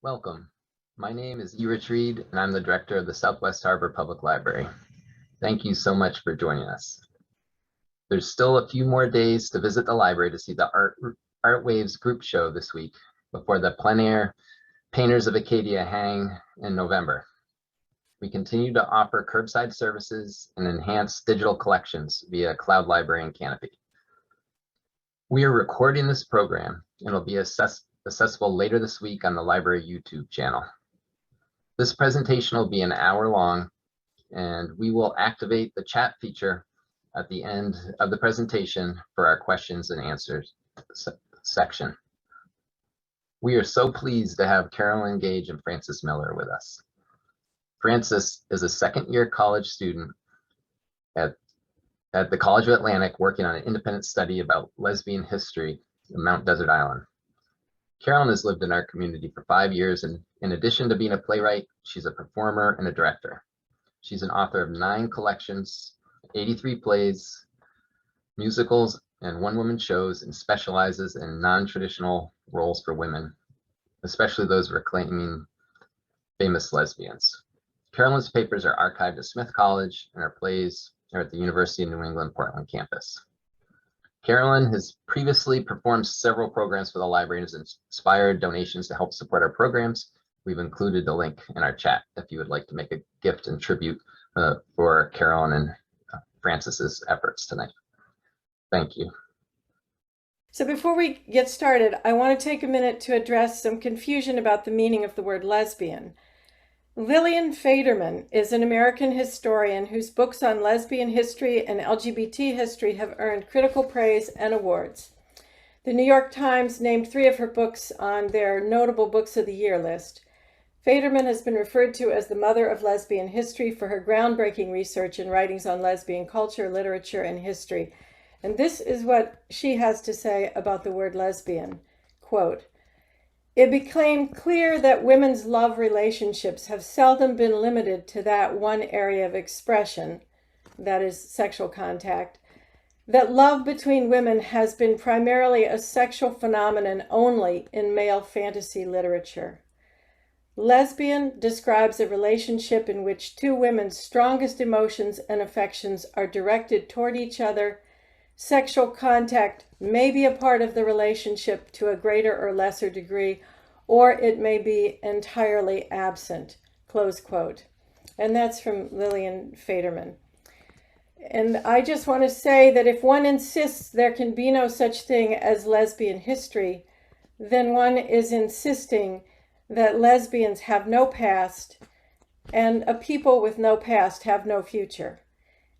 Welcome. My name is Doris Reed, and I'm the director of the Southwest Harbor Public Library. Thank you so much for joining us. There's still a few more days to visit the library to see the Art Waves group show this week before the plein air Painters of Acadia hang in November. We continue to offer curbside services and enhance digital collections via Cloud Library and Canopy. We are recording this program and it'll be accessible later this week on the library YouTube channel. This presentation will be an hour long, and we will activate the chat feature at the end of the presentation for our questions and answers section. We are so pleased to have Carolyn, Gage, and Frances Miller with us. Frances is a second-year college student at the College of Atlantic working on an independent study about lesbian history in Mount Desert Island. Carolyn has lived in our community for 5 years, and in addition to being a playwright, she's a performer and a director. She's an author of 9 collections, 83 plays, musicals, and one-woman shows, and specializes in non-traditional roles for women, especially those reclaiming famous lesbians. Carolyn's papers are archived at Smith College, and her plays are at the University of New England Portland campus. Carolyn has previously performed several programs for the library and has inspired donations to help support our programs. We've included the link in our chat if you would like to make a gift and tribute for Carolyn and Frances's efforts tonight. Thank you. So before we get started, I want to take a minute to address some confusion about the meaning of the word lesbian. Lillian Faderman is an American historian whose books on lesbian history and LGBT history have earned critical praise and awards. The New York Times named 3 of her books on their notable books of the year list. Faderman has been referred to as the mother of lesbian history for her groundbreaking research and writings on lesbian culture, literature, and history. And this is what she has to say about the word lesbian. Quote, "It became clear that women's love relationships have seldom been limited to that one area of expression, that is, sexual contact, that love between women has been primarily a sexual phenomenon only in male fantasy literature. Lesbian describes a relationship in which 2 women's strongest emotions and affections are directed toward each other. Sexual contact may be a part of the relationship to a greater or lesser degree, or it may be entirely absent," close quote. And that's from Lillian Faderman. And I just want to say that if one insists there can be no such thing as lesbian history, then one is insisting that lesbians have no past and a people with no past have no future.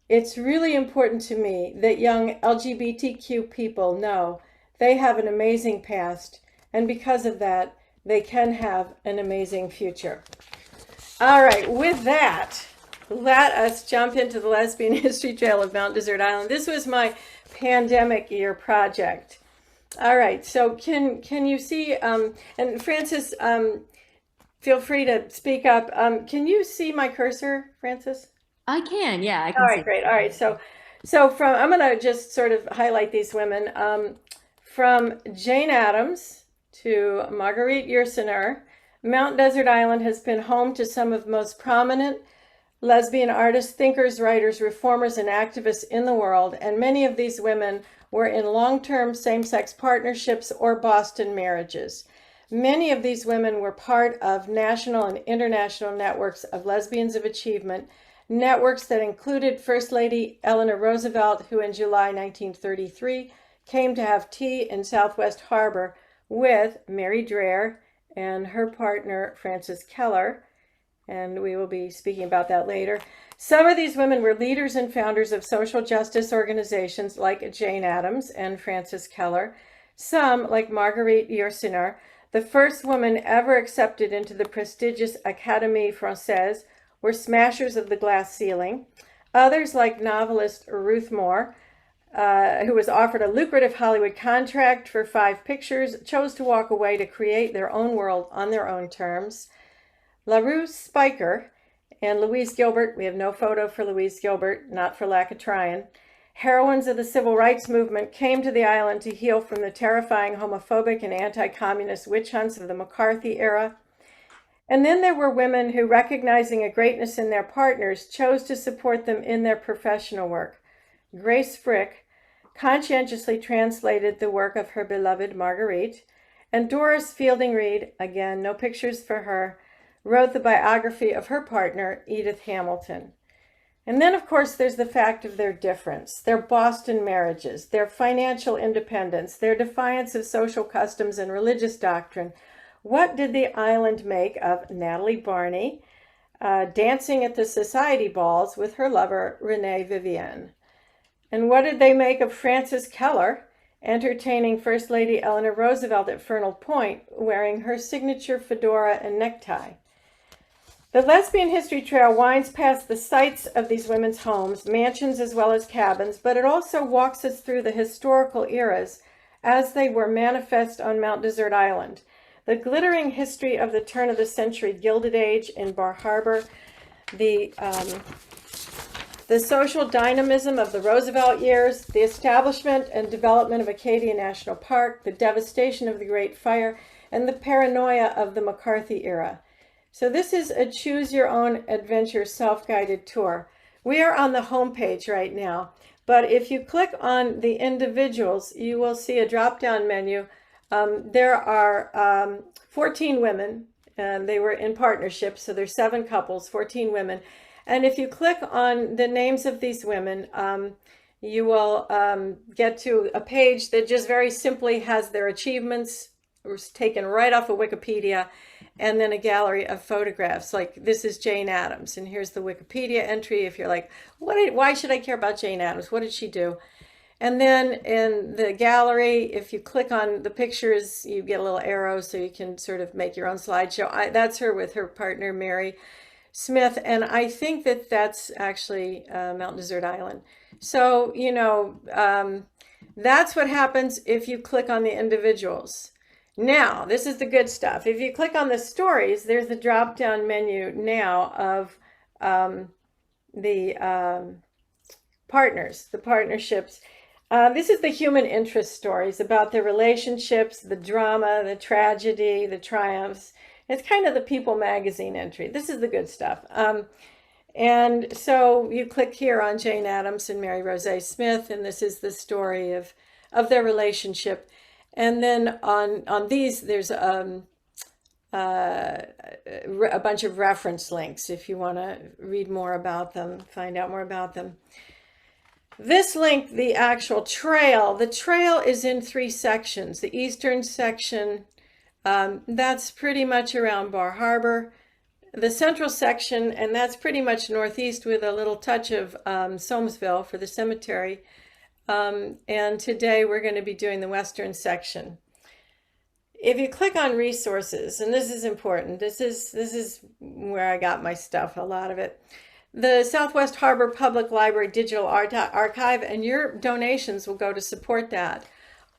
It's really important to me that young LGBTQ people know they have an amazing past, and because of that, they can have an amazing future. All right, with that, let us jump into the Lesbian History Trail of Mount Desert Island. This was my pandemic year project. All right, so can you see, and Frances, feel free to speak up. Can you see my cursor, Frances? I can, yeah, I can All right, see. great. All right, so I'm going to just sort of highlight these women. From Jane Addams to Marguerite Yourcenar, Mount Desert Island has been home to some of the most prominent lesbian artists, thinkers, writers, reformers, and activists in the world, and many of these women were in long-term same-sex partnerships or Boston marriages. Many of these women were part of national and international networks of lesbians of achievement, networks that included First Lady Eleanor Roosevelt, who in July 1933 came to have tea in Southwest Harbor with Mary Dreyer and her partner Frances Keller, and we will be speaking about that later. Some of these women were leaders and founders of social justice organizations like Jane Addams and Frances Keller. Some, like Marguerite Yourcenar, the first woman ever accepted into the prestigious Académie Française, were smashers of the glass ceiling. Others, like novelist Ruth Moore, who was offered a lucrative Hollywood contract for 5 pictures, chose to walk away to create their own world on their own terms. Larue Speicher and Louise Gilbert, we have no photo for Louise Gilbert, not for lack of trying, heroines of the civil rights movement, came to the island to heal from the terrifying homophobic and anti-communist witch hunts of the McCarthy era. And then there were women who, recognizing a greatness in their partners, chose to support them in their professional work. Grace Frick conscientiously translated the work of her beloved Marguerite, and Doris Fielding Reed, again, no pictures for her, wrote the biography of her partner, Edith Hamilton. And then, of course, there's the fact of their difference, their Boston marriages, their financial independence, their defiance of social customs and religious doctrine. What did the island make of Natalie Barney dancing at the society balls with her lover, Renee Vivienne? And what did they make of Frances Keller entertaining First Lady Eleanor Roosevelt at Frontal Point, wearing her signature fedora and necktie? The Lesbian History Trail winds past the sites of these women's homes, mansions as well as cabins, but it also walks us through the historical eras as they were manifest on Mount Desert Island. The glittering history of the turn of the century Gilded Age in Bar Harbor, the social dynamism of the Roosevelt years, the establishment and development of Acadia National Park, the devastation of the Great Fire, and the paranoia of the McCarthy era. So this is a choose your own adventure self-guided tour. We are on the home page right now, but if you click on the individuals, you will see a drop-down menu. There are 14 women, and they were in partnership, so there's 7 couples, 14 women. And if you click on the names of these women, you will get to a page that just very simply has their achievements, was taken right off of Wikipedia, and then a gallery of photographs. Like, this is Jane Addams, and here's the Wikipedia entry. If you're like, why should I care about Jane Addams? What did she do? And then in the gallery, if you click on the pictures, you get a little arrow so you can sort of make your own slideshow. That's her with her partner, Mary Smith, and I think that that's actually Mount Desert Island. So, you know, that's what happens if you click on the individuals. Now, this is the good stuff. If you click on the stories, there's the drop-down menu now of the partners, the partnerships. This is the human interest stories about the relationships, the drama, the tragedy, the triumphs. It's kind of the People magazine entry. This is the good stuff. And so you click here on Jane Addams and Mary Rose Smith, and this is the story of their relationship. And then on these, there's a bunch of reference links if you want to read more about them, find out more about them. This link, the actual trail, the trail is in 3 sections. The eastern section, that's pretty much around Bar Harbor. The central section, and that's pretty much northeast with a little touch of Somesville for the cemetery. And today we're going to be doing the western section. If you click on resources, and this is important, this is where I got my stuff, a lot of it. The Southwest Harbor Public Library Digital Archive, and your donations will go to support that.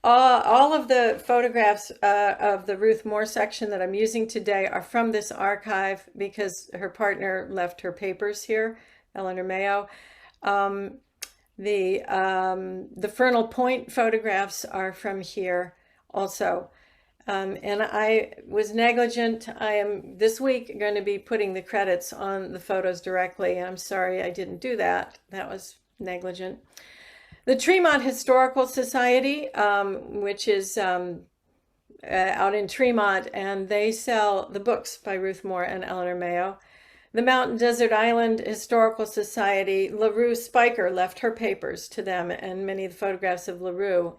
All of the photographs of the Ruth Moore section that I'm using today are from this archive because her partner left her papers here, Eleanor Mayo. The Frontal Point photographs are from here also. And I was negligent. I am this week going to be putting the credits on the photos directly. I'm sorry I didn't do that. That was negligent. The Tremont Historical Society, which is out in Tremont, and they sell the books by Ruth Moore and Eleanor Mayo. The Mountain Desert Island Historical Society, Larue Speicher left her papers to them, and many of the photographs of Larue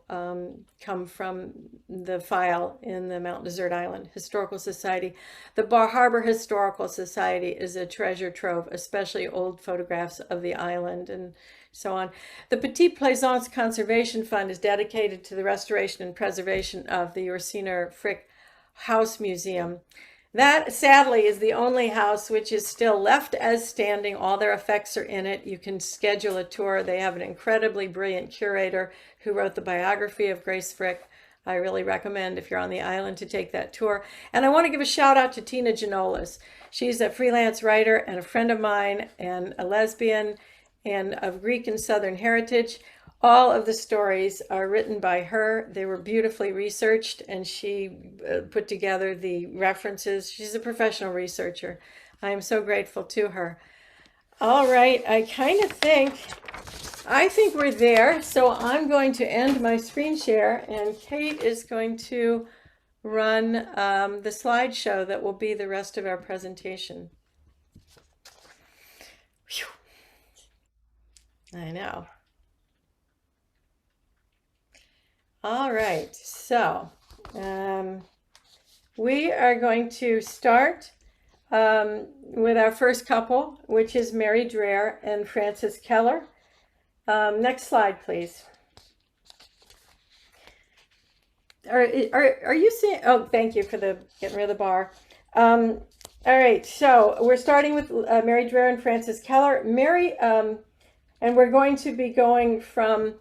come from the file in the Mountain Desert Island Historical Society. The Bar Harbor Historical Society is a treasure trove, especially old photographs of the island and so on. The Petite Plaisance Conservation Fund is dedicated to the restoration and preservation of the Ursina Frick House Museum. That, sadly, is the only house which is still left as standing. All their effects are in it. You can schedule a tour. They have an incredibly brilliant curator who wrote the biography of Grace Frick. I really recommend, if you're on the island, to take that tour. And I want to give a shout out to Tina Janolas. She's a freelance writer and a friend of mine and a lesbian and of Greek and Southern heritage. All of the stories are written by her. They were beautifully researched, and she put together the references. She's a professional researcher. I am so grateful to her. All right, I think we're there. So I'm going to end my screen share, and Kate is going to run the slideshow that will be the rest of our presentation. Whew. I know. All right, so we are going to start with our first couple, which is Mary Dreyer and Francis Keller. Next slide, please. Are you seeing? Oh, thank you for getting rid of the bar. All right, so we're starting with Mary Dreyer and Francis Keller. Mary, and we're going to be going from,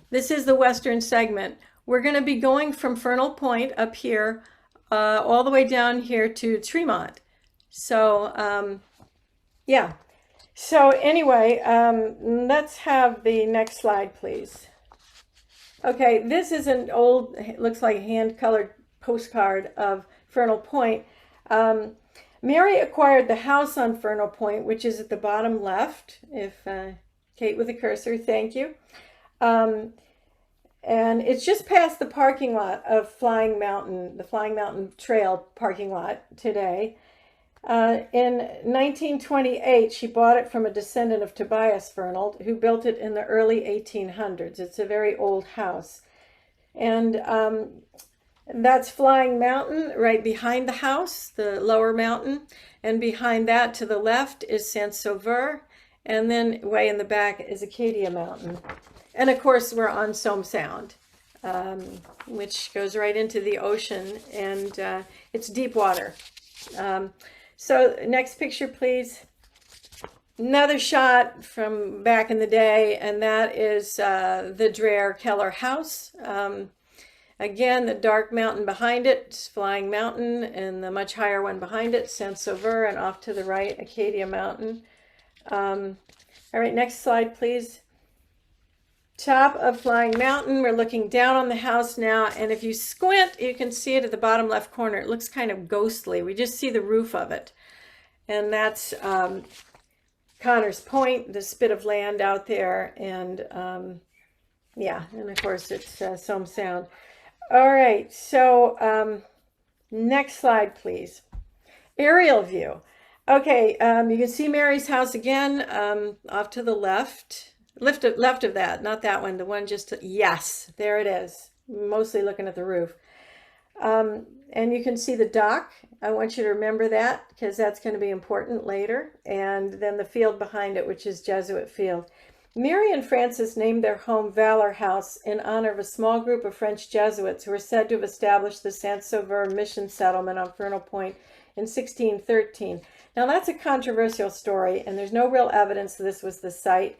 this is the western segment. We're going to be going from Frontal Point up here all the way down here to Tremont. So, yeah. So anyway, let's have the next slide, please. Okay, this is an old, looks like hand-colored postcard of Frontal Point. Mary acquired the house on Frontal Point, which is at the bottom left. If Kate with the cursor, thank you. And it's just past the parking lot of Flying Mountain, the Flying Mountain Trail parking lot today. In 1928, she bought it from a descendant of Tobias Fernald, who built it in the early 1800s. It's a very old house. And that's Flying Mountain right behind the house, the lower mountain. And behind that to the left is Saint-Sauveur. And then way in the back is Acadia Mountain. And of course, we're on Somme Sound, which goes right into the ocean, and it's deep water. So next picture, please. Another shot from back in the day, and that is the Dreyer Keller house. Again, the dark mountain behind it, Flying Mountain, and the much higher one behind it, Saint-Sauveur, and off to the right, Acadia Mountain. All right, next slide, please. Top of Flying Mountain. We're looking down on the house now, and if you squint, you can see it at the bottom left corner. It looks kind of ghostly. We just see the roof of it, and that's Connor's Point, the spit of land out there, and yeah, and of course it's Somme Sound. All right, so next slide, please. Aerial view. Okay, you can see Mary's house again off to the left. Left of that, not that one, the one just, yes, there it is, mostly looking at the roof. And you can see the dock. I want you to remember that because that's going to be important later. And then the field behind it, which is Jesuit Field. Mary and Francis named their home Valor House in honor of a small group of French Jesuits who were said to have established the Saint-Sauveur mission settlement on Frontal Point in 1613. Now that's a controversial story, and there's no real evidence that this was the site.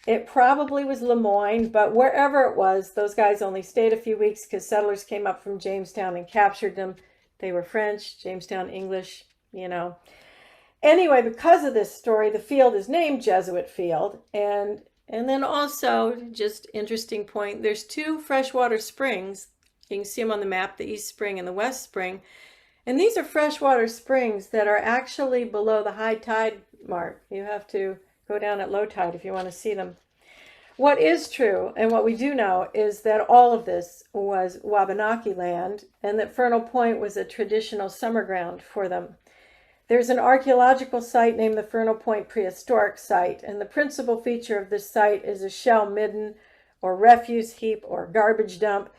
It probably was Lemoyne, but wherever it was, those guys only stayed a few weeks because settlers came up from Jamestown and captured them. They were French, Jamestown English, you know. Anyway, because of this story, the field is named Jesuit Field. And then also, just interesting point, there's two freshwater springs. You can see them on the map, the East Spring and the West Spring. And these are freshwater springs that are actually below the high tide mark. You have to go down at low tide if you want to see them. What is true, and what we do know, is that all of this was Wabanaki land, and that Frontal Point was a traditional summer ground for them. There's an archaeological site named the Frontal Point Prehistoric Site, and the principal feature of this site is a shell midden, or refuse heap, or garbage dump,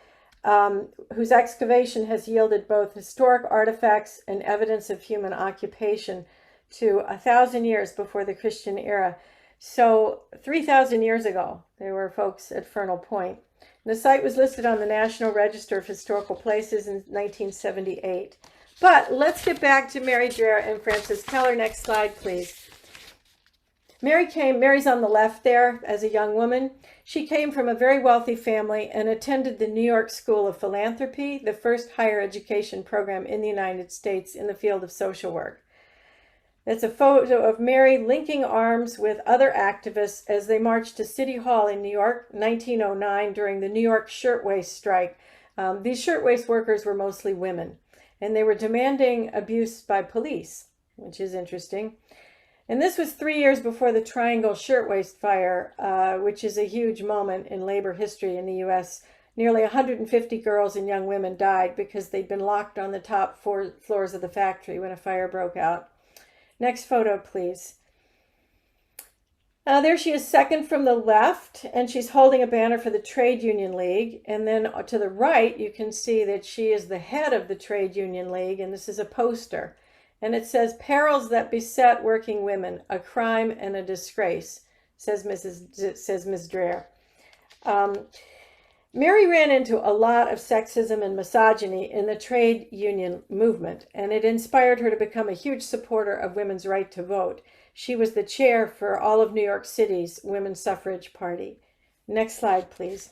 whose excavation has yielded both historic artifacts and evidence of human occupation to 1,000 years before the Christian era. So 3,000 years ago, there were folks at Frontal Point. The site was listed on the National Register of Historical Places in 1978. But let's get back to Mary Dreyer and Francis Keller. Next slide, please. Mary's on the left there as a young woman. She came from a very wealthy family and attended the New York School of Philanthropy, the first higher education program in the United States in the field of social work. It's a photo of Mary linking arms with other activists as they marched to City Hall in New York, 1909, during the New York shirtwaist strike. These shirtwaist workers were mostly women, and they were demanding abuse by police, which is interesting. And this was 3 years before the Triangle Shirtwaist Fire, which is a huge moment in labor history in the U.S. Nearly 150 girls and young women died because they'd been locked on the top floors of the factory when a fire broke out. Next photo, please. There she is, second from the left, and she's holding a banner for the Trade Union League. And then to the right, you can see that she is the head of the Trade Union League, and this is a poster. And it says, "Perils that beset working women, a crime and a disgrace," says Ms. Dreyer. Mary ran into a lot of sexism and misogyny in the trade union movement, and it inspired her to become a huge supporter of women's right to vote. She was the chair for all of New York City's Women's Suffrage Party. Next slide, please.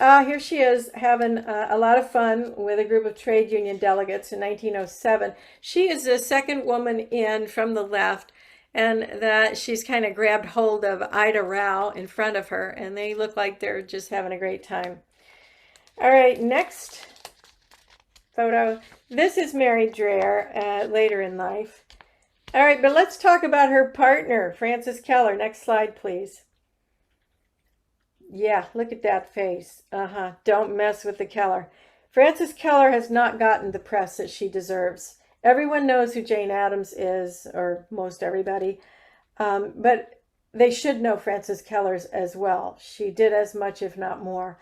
Here she is having a lot of fun with a group of trade union delegates in 1907. She is the second woman in from the left, and that she's kind of grabbed hold of Ida Rao in front of her, and they look like they're just having a great time. All right, next photo. This is Mary Dreyer later in life. All right, but let's talk about her partner, Frances Keller. Next slide, please. Yeah, look at that face. Don't mess with the Keller. Frances Keller has not gotten the press that she deserves. Everyone knows who Jane Addams is, or most everybody, but they should know Frances Keller's as well. She did as much, if not more.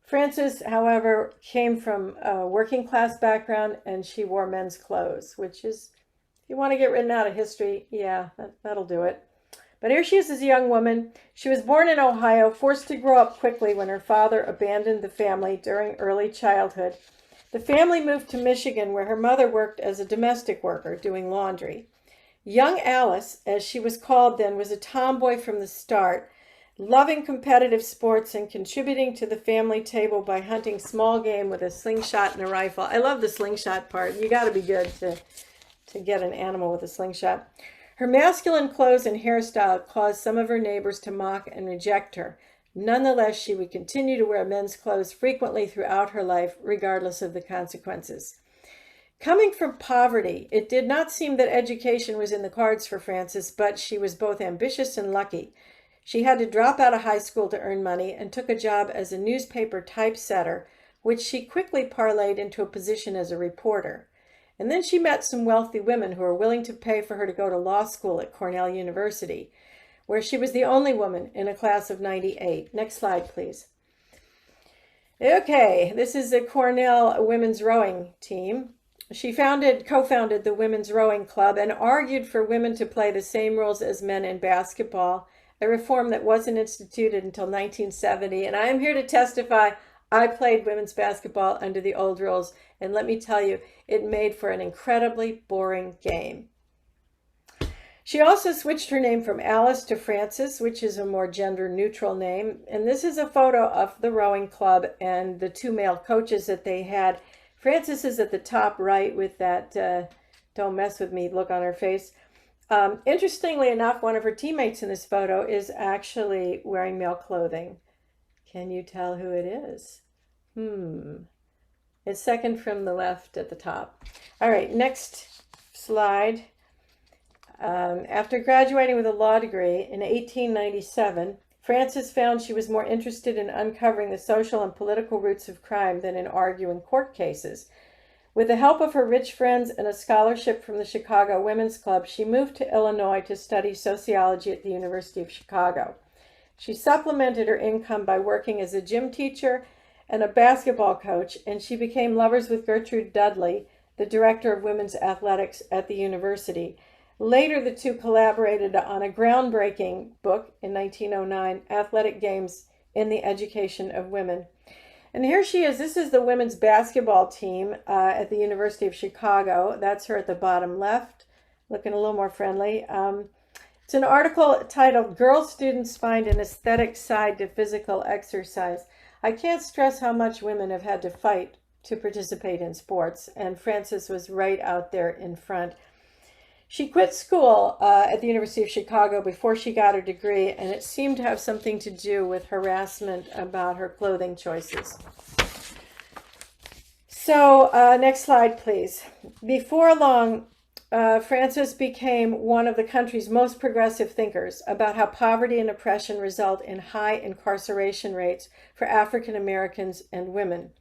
Frances, however, came from a working class background, and she wore men's clothes, which is, if you want to get written out of history, yeah, that'll do it. But here she is as a young woman. She was born in Ohio, forced to grow up quickly when her father abandoned the family during early childhood. The family moved to Michigan, where her mother worked as a domestic worker, doing laundry. Young Alice, as she was called then, was a tomboy from the start, loving competitive sports and contributing to the family table by hunting small game with a slingshot and a rifle. I love the slingshot part. You got to be good to get an animal with a slingshot. Her masculine clothes and hairstyle caused some of her neighbors to mock and reject her. Nonetheless, she would continue to wear men's clothes frequently throughout her life, regardless of the consequences. Coming from poverty, it did not seem that education was in the cards for Frances, but she was both ambitious and lucky. She had to drop out of high school to earn money and took a job as a newspaper typesetter, which she quickly parlayed into a position as a reporter. And then she met some wealthy women who were willing to pay for her to go to law school at Cornell University, where she was the only woman in a class of 98. Next slide, please. Okay, this is the Cornell women's rowing team. She co-founded the Women's Rowing Club and argued for women to play the same rules as men in basketball, a reform that wasn't instituted until 1970. And I am here to testify, I played women's basketball under the old rules, and let me tell you, it made for an incredibly boring game. She also switched her name from Alice to Frances, which is a more gender-neutral name. And this is a photo of the rowing club and the two male coaches that they had. Frances is at the top right with that don't mess with me look on her face. Interestingly enough, one of her teammates in this photo is actually wearing male clothing. Can you tell who it is? It's second from the left at the top. All right, next slide. After graduating with a law degree in 1897, Frances found she was more interested in uncovering the social and political roots of crime than in arguing court cases. With the help of her rich friends and a scholarship from the Chicago Women's Club, she moved to Illinois to study sociology at the University of Chicago. She supplemented her income by working as a gym teacher and a basketball coach, and she became lovers with Gertrude Dudley, the director of women's athletics at the university. Later, the two collaborated on a groundbreaking book in 1909, Athletic Games in the Education of Women. And here she is. This is the women's basketball team at the University of Chicago. That's her at the bottom left, looking a little more friendly. It's an article titled, "Girl Students Find an Aesthetic Side to Physical Exercise." I can't stress how much women have had to fight to participate in sports, and Frances was right out there in front. She quit school at the University of Chicago before she got her degree, and it seemed to have something to do with harassment about her clothing choices. So next slide, please. Before long, Frances became one of the country's most progressive thinkers about how poverty and oppression result in high incarceration rates for African Americans and women.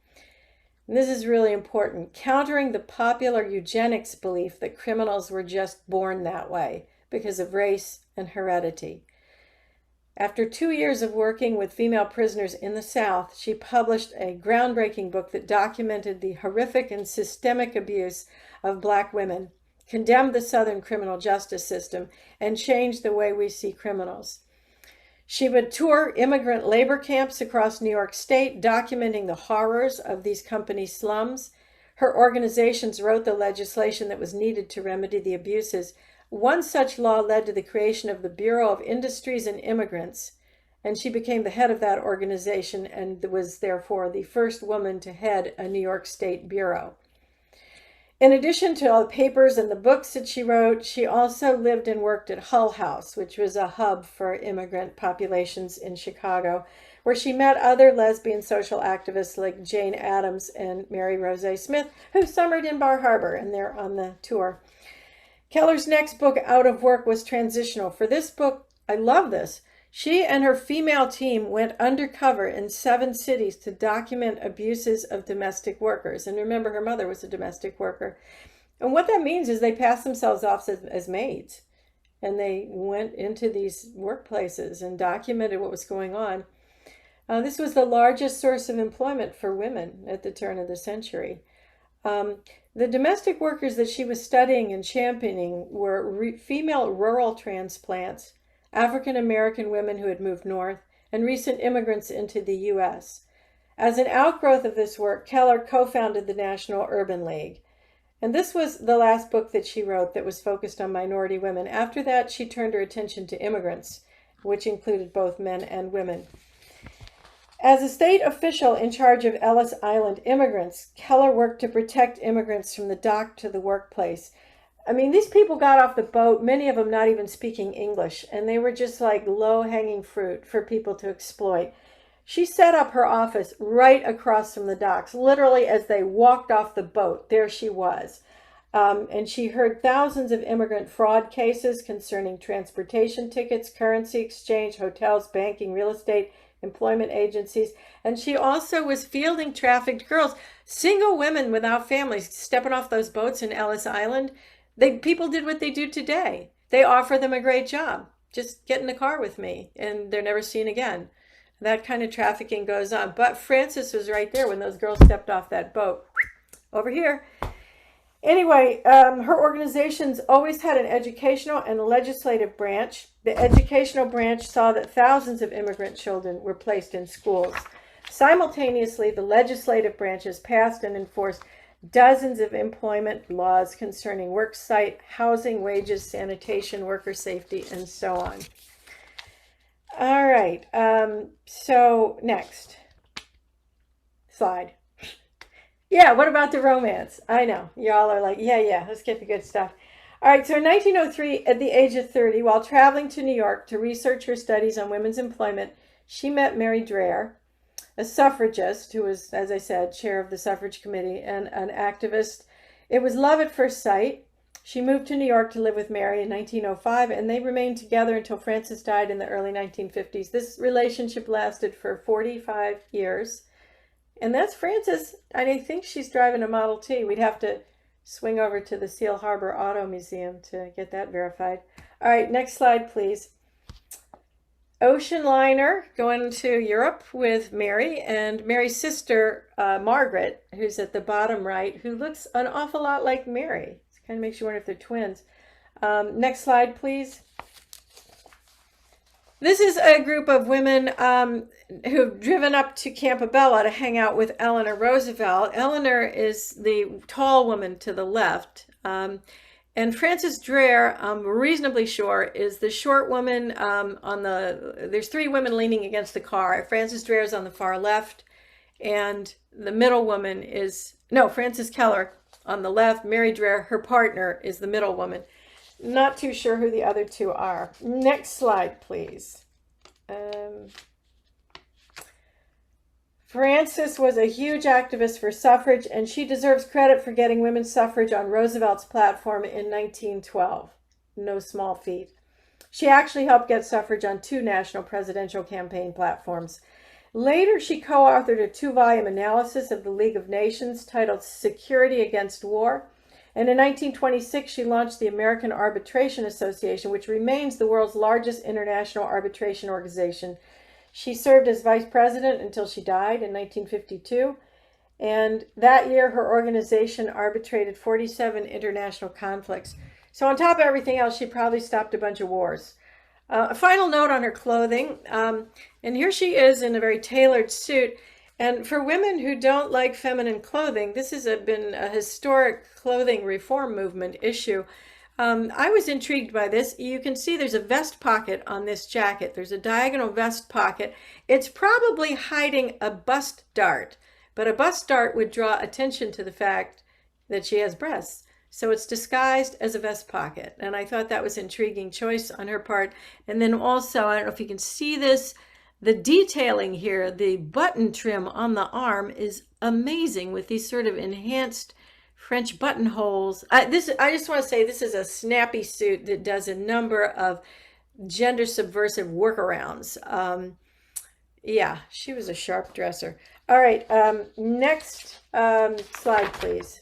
And this is really important, countering the popular eugenics belief that criminals were just born that way because of race and heredity. After 2 years of working with female prisoners in the South, she published a groundbreaking book that documented the horrific and systemic abuse of Black women, condemned the Southern criminal justice system, and changed the way we see criminals. She would tour immigrant labor camps across New York State, documenting the horrors of these company slums. Her organizations wrote the legislation that was needed to remedy the abuses. One such law led to the creation of the Bureau of Industries and Immigrants, and she became the head of that organization and was therefore the first woman to head a New York State bureau. In addition to all the papers and the books that she wrote, she also lived and worked at Hull House, which was a hub for immigrant populations in Chicago, where she met other lesbian social activists like Jane Addams and Mary Rose Smith, who summered in Bar Harbor, and they're on the tour. Keller's next book, Out of Work, was transitional. For this book, I love this. She and her female team went undercover in 7 cities to document abuses of domestic workers. And remember, her mother was a domestic worker. And what that means is they passed themselves off as maids. And they went into these workplaces and documented what was going on. This was the largest source of employment for women at the turn of the century. The domestic workers that she was studying and championing were female rural transplants, African American women who had moved north, and recent immigrants into the U.S. As an outgrowth of this work, Keller co-founded the National Urban League. And this was the last book that she wrote that was focused on minority women. After that, she turned her attention to immigrants, which included both men and women. As a state official in charge of Ellis Island immigrants, Keller worked to protect immigrants from the dock to the workplace. I mean, these people got off the boat, many of them not even speaking English, and they were just like low-hanging fruit for people to exploit. She set up her office right across from the docks, literally as they walked off the boat, there she was. And she heard thousands of immigrant fraud cases concerning transportation tickets, currency exchange, hotels, banking, real estate, employment agencies. And she also was fielding trafficked girls, single women without families, stepping off those boats in Ellis Island. People did what they do today. They offer them a great job. Just get in the car with me, and they're never seen again. That kind of trafficking goes on. But Frances was right there when those girls stepped off that boat. Over here. Anyway, her organizations always had an educational and legislative branch. The educational branch saw that thousands of immigrant children were placed in schools. Simultaneously, the legislative branches passed and enforced dozens of employment laws concerning work site, housing, wages, sanitation, worker safety, and so on. All right, so next slide. Yeah, what about the romance? I know, y'all are like, yeah, let's get the good stuff. All right, so in 1903, at the age of 30, while traveling to New York to research her studies on women's employment, she met Mary Dreyer, a suffragist who was, as I said, chair of the suffrage committee and an activist. It was love at first sight. She moved to New York to live with Mary in 1905, and they remained together until Frances died in the early 1950s. This relationship lasted for 45 years. And that's Frances. I think she's driving a Model T. We'd have to swing over to the Seal Harbor Auto Museum to get that verified. All right, next slide, please. Ocean liner going to Europe with Mary and Mary's sister, Margaret, who's at the bottom right, who looks an awful lot like Mary. It kind of makes you wonder if they're twins. Next slide, please. This is a group of women who've driven up to Campobello to hang out with Eleanor Roosevelt. Eleanor is the tall woman to the left. And Frances Dreyer, reasonably short, is the short woman there's 3 women leaning against the car. Frances Dreyer's on the far left, and the middle woman is, Frances Keller on the left. Mary Dreyer, her partner, is the middle woman. Not too sure who the other two are. Next slide, please. Frances was a huge activist for suffrage, and she deserves credit for getting women's suffrage on Roosevelt's platform in 1912. No small feat. She actually helped get suffrage on 2 national presidential campaign platforms. Later, she co-authored a 2-volume analysis of the League of Nations titled Security Against War. And in 1926, she launched the American Arbitration Association, which remains the world's largest international arbitration organization. She served as vice president until she died in 1952. And that year, her organization arbitrated 47 international conflicts. So on top of everything else, she probably stopped a bunch of wars. A final note on her clothing. And here she is in a very tailored suit. And for women who don't like feminine clothing, this has been a historic clothing reform movement issue. I was intrigued by this. You can see there's a vest pocket on this jacket. There's a diagonal vest pocket. It's probably hiding a bust dart, but a bust dart would draw attention to the fact that she has breasts. So it's disguised as a vest pocket. And I thought that was an intriguing choice on her part. And then also, I don't know if you can see this, the detailing here, the button trim on the arm is amazing with these sort of enhanced French buttonholes. I just want to say this is a snappy suit that does a number of gender subversive workarounds. Yeah, she was a sharp dresser. All right, next slide, please.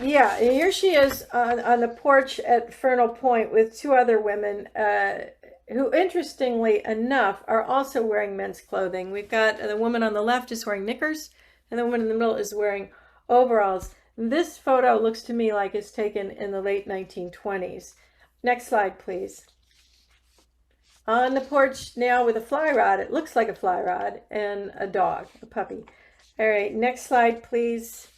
Yeah, here she is on the porch at Frontal Point with 2 other women who, interestingly enough, are also wearing men's clothing. We've got the woman on the left is wearing knickers, and the woman in the middle is wearing overalls. This photo looks to me like it's taken in the late 1920s. Next slide, please. On the porch now with a fly rod, it looks like a fly rod, and a dog, a puppy. All right, next slide, please.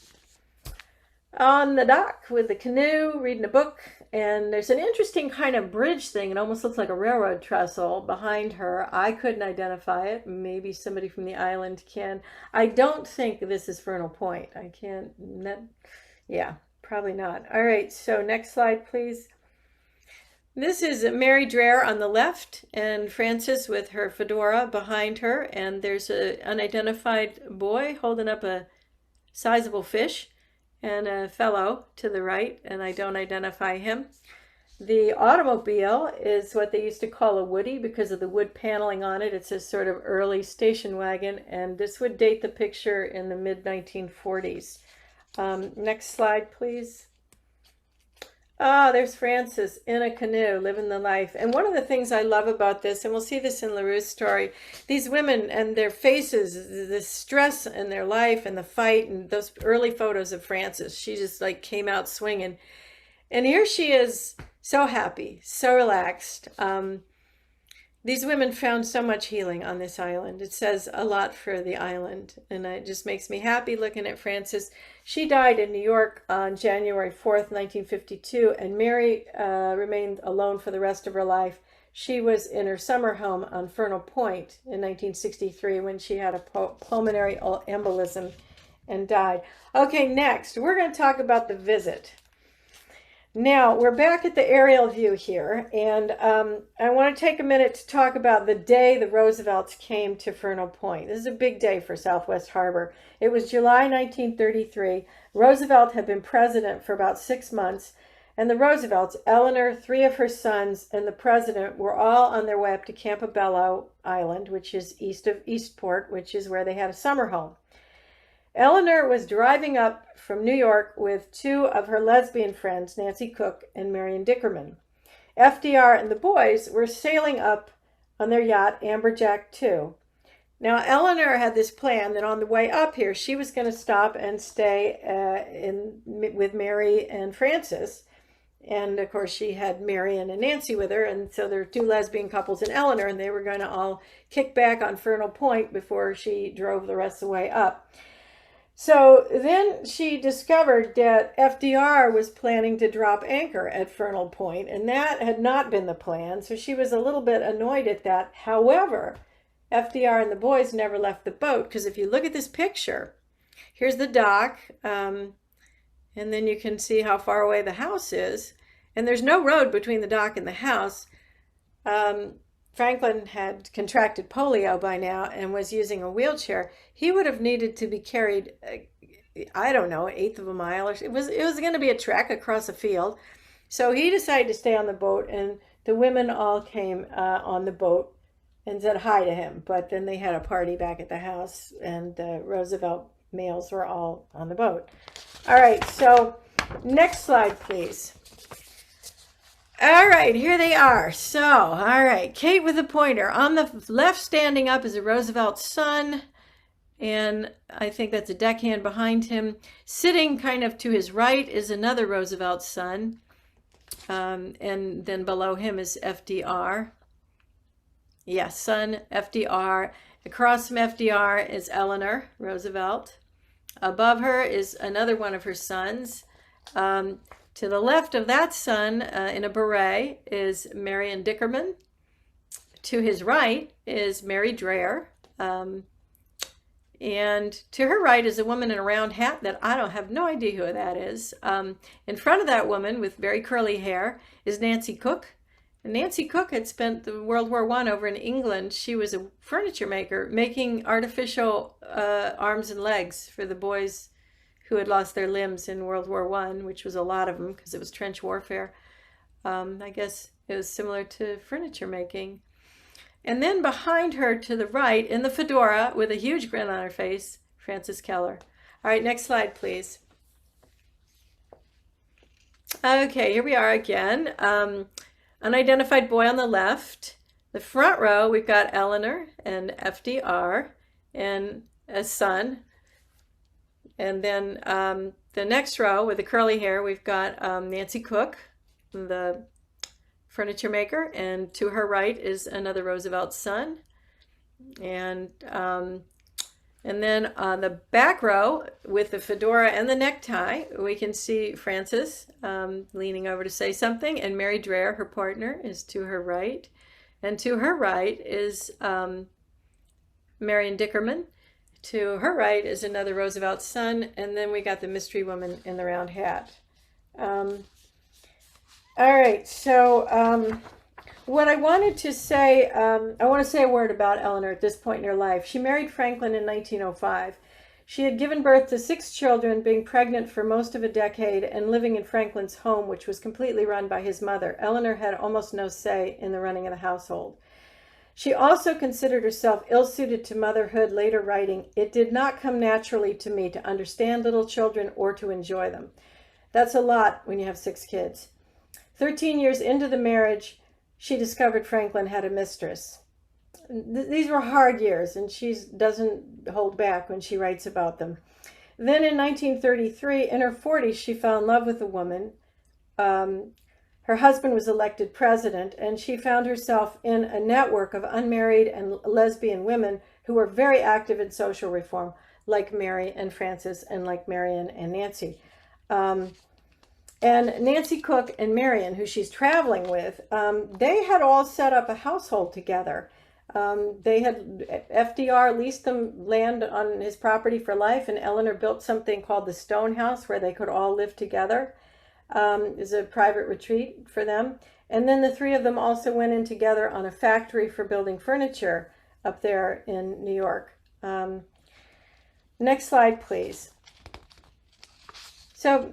On the dock with the canoe, reading a book, and there's an interesting kind of bridge thing. It almost looks like a railroad trestle behind her. I couldn't identify it. Maybe somebody from the island can. I don't think this is Frontal Point. I can't, yeah, probably not. All right, so next slide, please. This is Mary Dreyer on the left, and Frances with her fedora behind her, and there's an unidentified boy holding up a sizable fish, and a fellow to the right, and I don't identify him. The automobile is what they used to call a woody because of the wood paneling on it. It's a sort of early station wagon, and this would date the picture in the mid-1940s. Next slide, please. Ah, there's Frances in a canoe, living the life. And one of the things I love about this, and we'll see this in Larue's story, these women and their faces, the stress in their life and the fight, and those early photos of Frances, she just like came out swinging. And here she is, so happy, so relaxed. These women found so much healing on this island. It says a lot for the island, and it just makes me happy looking at Frances. She died in New York on January 4th, 1952, and Mary remained alone for the rest of her life. She was in her summer home on Frontal Point in 1963 when she had a pulmonary embolism and died. Okay, next, we're going to talk about the visit. Now, we're back at the aerial view here, and I want to take a minute to talk about the day the Roosevelts came to Frontal Point. This is a big day for Southwest Harbor. It was July 1933. Roosevelt had been president for about 6 months, and the Roosevelts, Eleanor, 3 of her sons, and the president were all on their way up to Campobello Island, which is east of Eastport, which is where they had a summer home. Eleanor was driving up from New York with 2 of her lesbian friends, Nancy Cook and Marion Dickerman. FDR and the boys were sailing up on their yacht, Amberjack II. Now, Eleanor had this plan that on the way up here, she was going to stop and stay with Mary and Frances. And, of course, she had Marion and Nancy with her, and so there were 2 lesbian couples and Eleanor, and they were going to all kick back on Frontal Point before she drove the rest of the way up. So then she discovered that FDR was planning to drop anchor at Frontal Point, and that had not been the plan, so she was a little bit annoyed at that. However, FDR and the boys never left the boat, because if you look at this picture, here's the dock, And then you can see how far away the house is. And there's no road between the dock and the house. Franklin had contracted polio by now and was using a wheelchair. He would have needed to be carried, I don't know, 1/8 of a mile. Or it was going to be a trek across a field. So he decided to stay on the boat, and the women all came on the boat and said hi to him. But then they had a party back at the house, and the Roosevelt males were all on the boat. All right, so next slide, please. All right, here they are. So, all right, Kate with the pointer. On the left, standing up, is a Roosevelt son, and I think that's a deckhand behind him. Sitting kind of to his right is another Roosevelt son, and then below him is FDR. Yes, son, FDR. Across from FDR is Eleanor Roosevelt. Above her is another one of her sons. To the left of that son, in a beret, is Marion Dickerman. To his right is Mary Dreyer. And to her right is a woman in a round hat that I don't have no idea who that is. In front of that woman with very curly hair is Nancy Cook. And Nancy Cook had spent the World War I over in England. She was a furniture maker, making artificial arms and legs for the boys who had lost their limbs in World War I, which was a lot of them because it was trench warfare. I guess it was similar to furniture making. And then behind her to the right, in the fedora with a huge grin on her face, Frances Keller. All right, next slide, please. Okay, here we are again. Unidentified boy on the left. The front row, we've got Eleanor and FDR and a son. And then the next row with the curly hair, we've got Nancy Cook, the furniture maker, and to her right is another Roosevelt son. And then on the back row with the fedora and the necktie, we can see Frances leaning over to say something, and Mary Dreyer, her partner, is to her right. And to her right is Marion Dickerman. To her right is another Roosevelt son, and then we got the mystery woman in the round hat. All right, so what I wanted to say, I want to say a word about Eleanor at this point in her life. She married Franklin in 1905. She had given birth to 6 children, being pregnant for most of a decade and living in Franklin's home, which was completely run by his mother. Eleanor had almost no say in the running of the household. She also considered herself ill-suited to motherhood, later writing, "It did not come naturally to me to understand little children or to enjoy them." That's a lot when you have 6 kids. 13 years into the marriage, she discovered Franklin had a mistress. These were hard years, and she doesn't hold back when she writes about them. Then in 1933, in her 40s, she fell in love with a woman. Her husband was elected president, and she found herself in a network of unmarried and lesbian women who were very active in social reform, like Mary and Frances and like Marion and Nancy. And Nancy Cook and Marion, who she's traveling with, they had all set up a household together. FDR leased them land on his property for life, and Eleanor built something called the Stone House where they could all live together. Is a private retreat for them. And then the 3 of them also went in together on a factory for building furniture up there in New York. Next slide, please. So,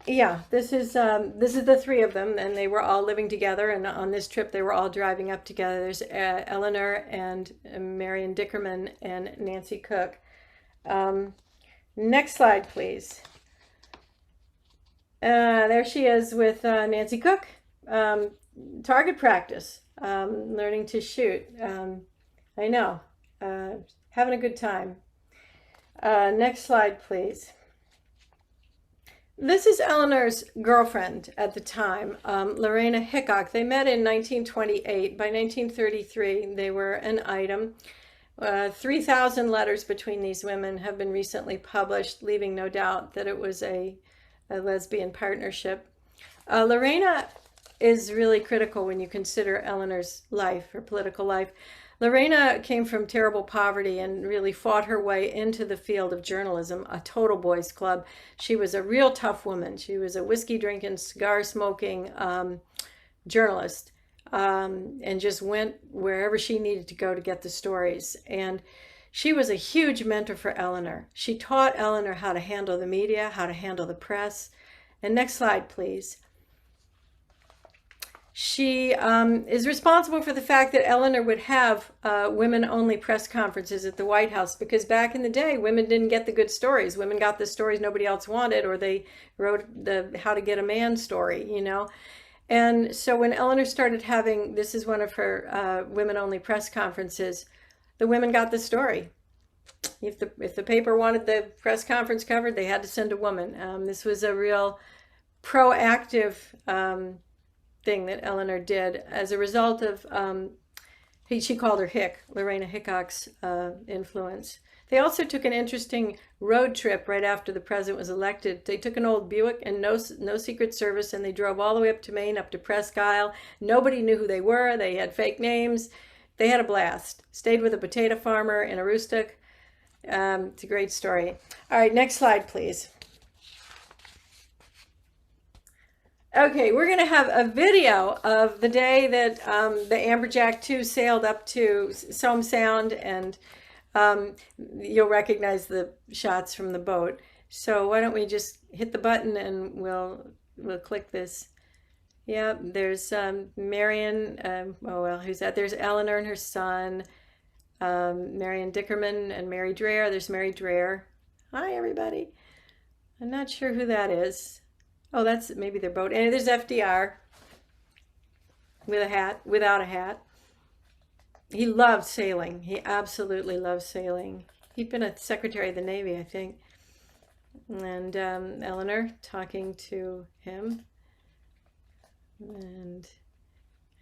yeah, this is the 3 of them, and they were all living together. And on this trip, they were all driving up together. There's Eleanor and Marion Dickerman and Nancy Cook. Next slide, please. There she is with Nancy Cook. Target practice, learning to shoot. I know, having a good time. Next slide, please. This is Eleanor's girlfriend at the time, Lorena Hickok. They met in 1928. By 1933, they were an item. 3,000 letters between these women have been recently published, leaving no doubt that it was a lesbian partnership. Lorena is really critical when you consider Eleanor's life, her political life. Lorena came from terrible poverty and really fought her way into the field of journalism, a total boys club. She was a real tough woman. She was a whiskey drinking, cigar smoking journalist, and just went wherever she needed to go to get the stories. And she was a huge mentor for Eleanor. She taught Eleanor how to handle the media, how to handle the press. And next slide, please. She is responsible for the fact that Eleanor would have women-only press conferences at the White House, because back in the day, women didn't get the good stories. Women got the stories nobody else wanted, or they wrote the How to Get a Man story, you know. And so when Eleanor started having, this is one of her women-only press conferences, the women got the story. If the paper wanted the press conference covered, they had to send a woman. This was a real proactive thing that Eleanor did as a result of, she called her Lorena Hickok's influence. They also took an interesting road trip right after the president was elected. They took an old Buick and no Secret Service, and they drove all the way up to Maine, up to Presque Isle. Nobody knew who they were. They had fake names. They had a blast. Stayed with a potato farmer in Aroostook. It's a great story. All right, next slide, please. Okay, we're going to have a video of the day that the Amberjack 2 sailed up to Somme Sound, and you'll recognize the shots from the boat. So why don't we just hit the button and we'll click this. Yeah, there's Marion, oh well, who's that? There's Eleanor and her son, Marion Dickerman and Mary Dreyer. There's Mary Dreyer. Hi, everybody. I'm not sure who that is. Oh, that's maybe their boat. And there's FDR with a hat, without a hat. He loved sailing. He absolutely loved sailing. He'd been a Secretary of the Navy, I think. And Eleanor talking to him. And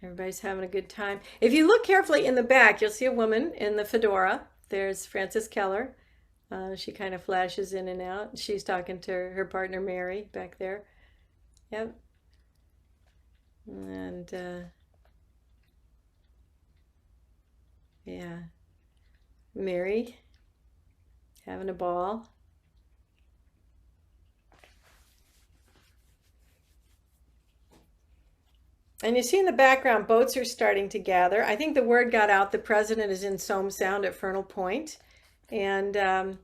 everybody's having a good time. If you look carefully in the back, you'll see a woman in the fedora. There's Frances Keller. She kind of flashes in and out. She's talking to her partner, Mary, back there. Yep. And yeah, Mary having a ball. And you see in the background, boats are starting to gather. I think the word got out the president is in Somme Sound at Frontal Point. And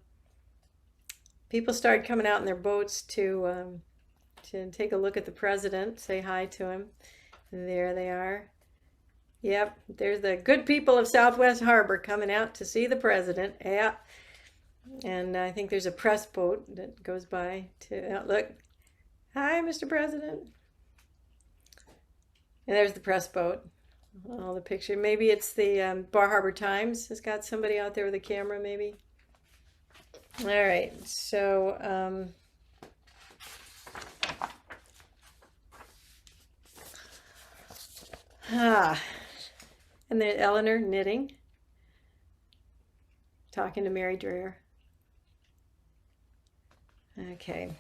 people started coming out in their boats to take a look at the president, say hi to him. And there they are. Yep, there's the good people of Southwest Harbor coming out to see the president. Yeah. And I think there's a press boat that goes by to, look. Hi, Mr. President. And there's the press boat. All the picture. Maybe it's the Bar Harbor Times has got somebody out there with a camera, maybe. All right, so and then Eleanor knitting, talking to Mary Dreyer. Okay,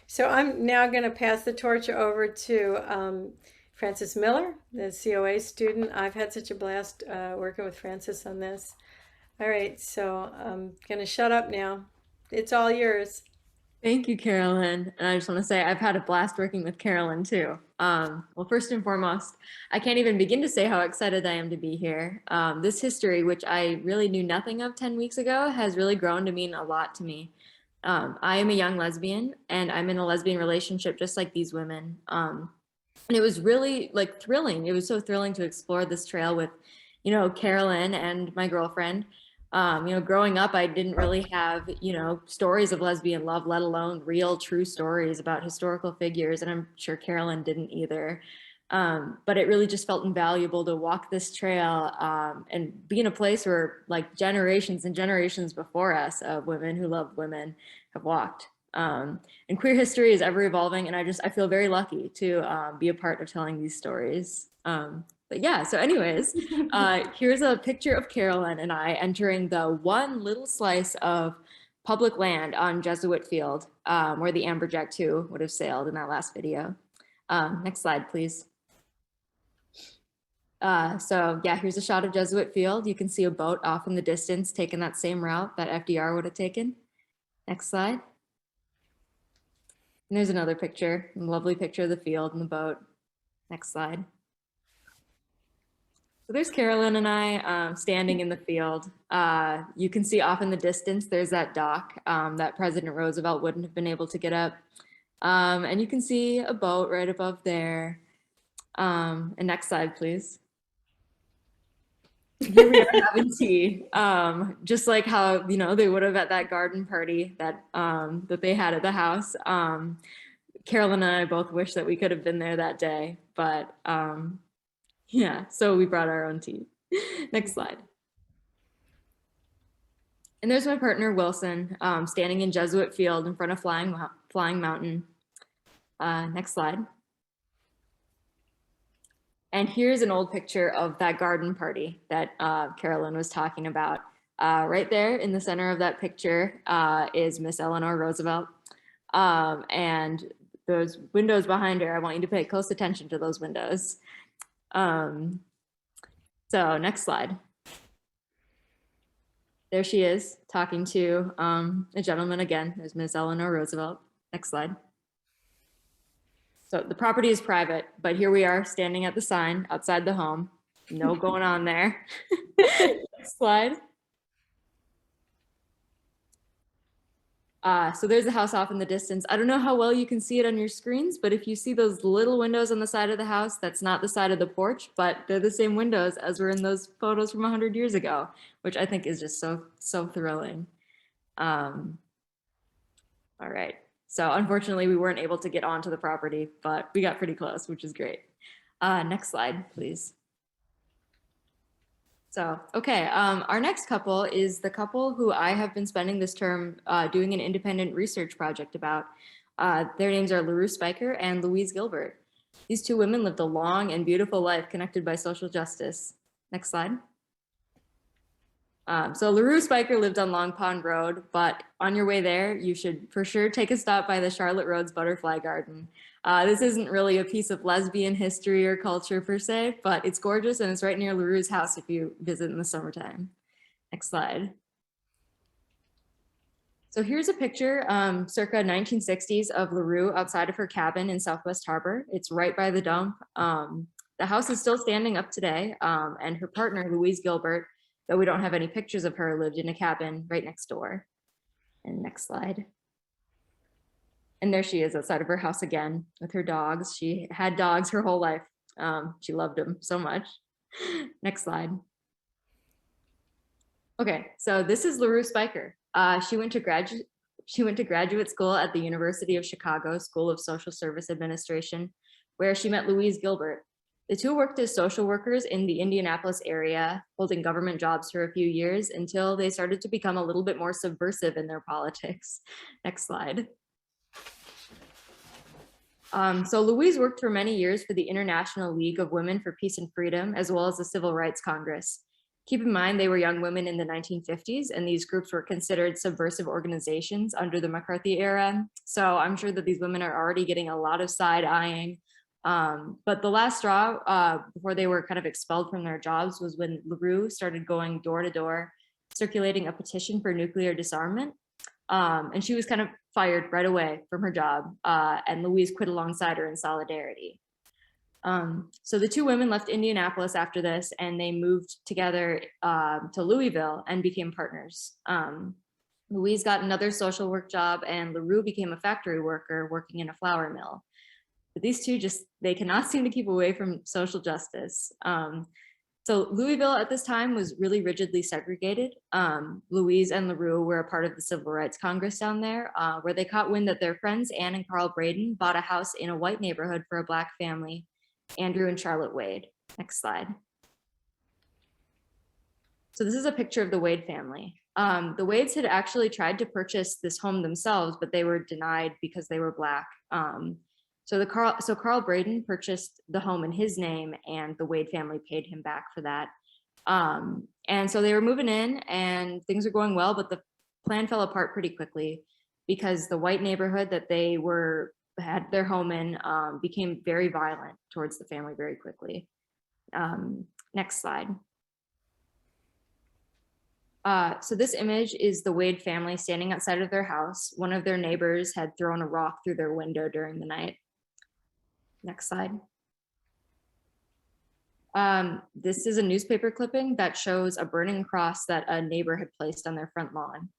so I'm now going to pass the torch over to Frances Miller, the COA student. I've had such a blast working with Frances on this. All right, so I'm going to shut up now. It's all yours. Thank you, Carolyn. And I just want to say I've had a blast working with Carolyn too. Well, first and foremost, I can't even begin to say how excited I am to be here. This history, which I really knew nothing of 10 weeks ago, has really grown to mean a lot to me. I am a young lesbian, and I'm in a lesbian relationship just like these women. And it was really like thrilling. It was so thrilling to explore this trail with, you know, Carolyn and my girlfriend. You know, growing up, I didn't really have, you know, stories of lesbian love, let alone real, true stories about historical figures. And I'm sure Carolyn didn't either. But it really just felt invaluable to walk this trail and be in a place where like generations and generations before us of women who love women have walked. And queer history is ever evolving. And I feel very lucky to be a part of telling these stories. But yeah, so anyways, here's a picture of Carolyn and I entering the one little slice of public land on Jesuit Field, where the Amberjack 2 would have sailed in that last video. Next slide, please. So yeah, here's a shot of Jesuit Field. You can see a boat off in the distance taking that same route that FDR would have taken. Next slide. And there's another picture, a lovely picture of the field and the boat. Next slide. So there's Carolyn and I standing in the field. You can see off in the distance, there's that dock that President Roosevelt wouldn't have been able to get up. And you can see a boat right above there. And next slide, please. Here we are having tea, just like how, you know, they would have at that garden party that that they had at the house. Carolyn and I both wish that we could have been there that day, but yeah, so we brought our own tea. Next slide. And there's my partner, Wilson, standing in Jesuit Field in front of Flying Mountain. Next slide. And here's an old picture of that garden party that Carolyn was talking about. Right there in the center of that picture is Miss Eleanor Roosevelt. And those windows behind her, I want you to pay close attention to those windows. So next slide. There she is talking to a gentleman again. There's Miss Eleanor Roosevelt. Next slide. So the property is private, but here we are standing at the sign outside the home. No going on there. Next slide. So there's the house off in the distance. I don't know how well you can see it on your screens, but if you see those little windows on the side of the house, that's not the side of the porch, but they're the same windows as were in those photos from 100 years ago, which I think is just so thrilling. All right. So unfortunately, we weren't able to get onto the property, but we got pretty close, which is great. Next slide, please. So, okay, our next couple is the couple who I have been spending this term doing an independent research project about. Their names are Larue Speicher and Louise Gilbert. These two women lived a long and beautiful life connected by social justice. Next slide. So Larue Speicher lived on Long Pond Road, but on your way there, you should for sure take a stop by the Charlotte Rhodes Butterfly Garden. This isn't really a piece of lesbian history or culture per se, but it's gorgeous and it's right near Larue's house if you visit in the summertime. Next slide. So here's a picture circa 1960s of Larue outside of her cabin in Southwest Harbor. It's right by the dump. The house is still standing up today, and her partner, Louise Gilbert, though we don't have any pictures of her, lived in a cabin right next door. And next slide. And there she is outside of her house again with her dogs. She had dogs her whole life. She loved them so much. Next slide. Okay, so this is Larue Speicher. She went to graduate school at the University of Chicago School of Social Service Administration, where she met Louise Gilbert. The two worked as social workers in the Indianapolis area, holding government jobs for a few years until they started to become a little bit more subversive in their politics. Next slide. So Louise worked for many years for the International League of Women for Peace and Freedom, as well as the Civil Rights Congress. Keep in mind, they were young women in the 1950s, and these groups were considered subversive organizations under the McCarthy era. So I'm sure that these women are already getting a lot of side-eyeing. But the last straw before they were kind of expelled from their jobs was when Larue started going door to door, circulating a petition for nuclear disarmament. And she was kind of fired right away from her job, and Louise quit alongside her in solidarity. So the two women left Indianapolis after this, and they moved together to Louisville and became partners. Louise got another social work job, and Larue became a factory worker working in a flour mill. But these two they cannot seem to keep away from social justice. So Louisville at this time was really rigidly segregated. Louise and Larue were a part of the Civil Rights Congress down there, where they caught wind that their friends Anne and Carl Braden bought a house in a white neighborhood for a Black family, Andrew and Charlotte Wade. Next slide. So this is a picture of the Wade family. The Wades had actually tried to purchase this home themselves, but they were denied because they were Black. So Carl Braden purchased the home in his name, and the Wade family paid him back for that. And so they were moving in, and things were going well, but the plan fell apart pretty quickly because the white neighborhood that they had their home in became very violent towards the family very quickly. Next slide. So this image is the Wade family standing outside of their house. One of their neighbors had thrown a rock through their window during the night. Next slide. This is a newspaper clipping that shows a burning cross that a neighbor had placed on their front lawn.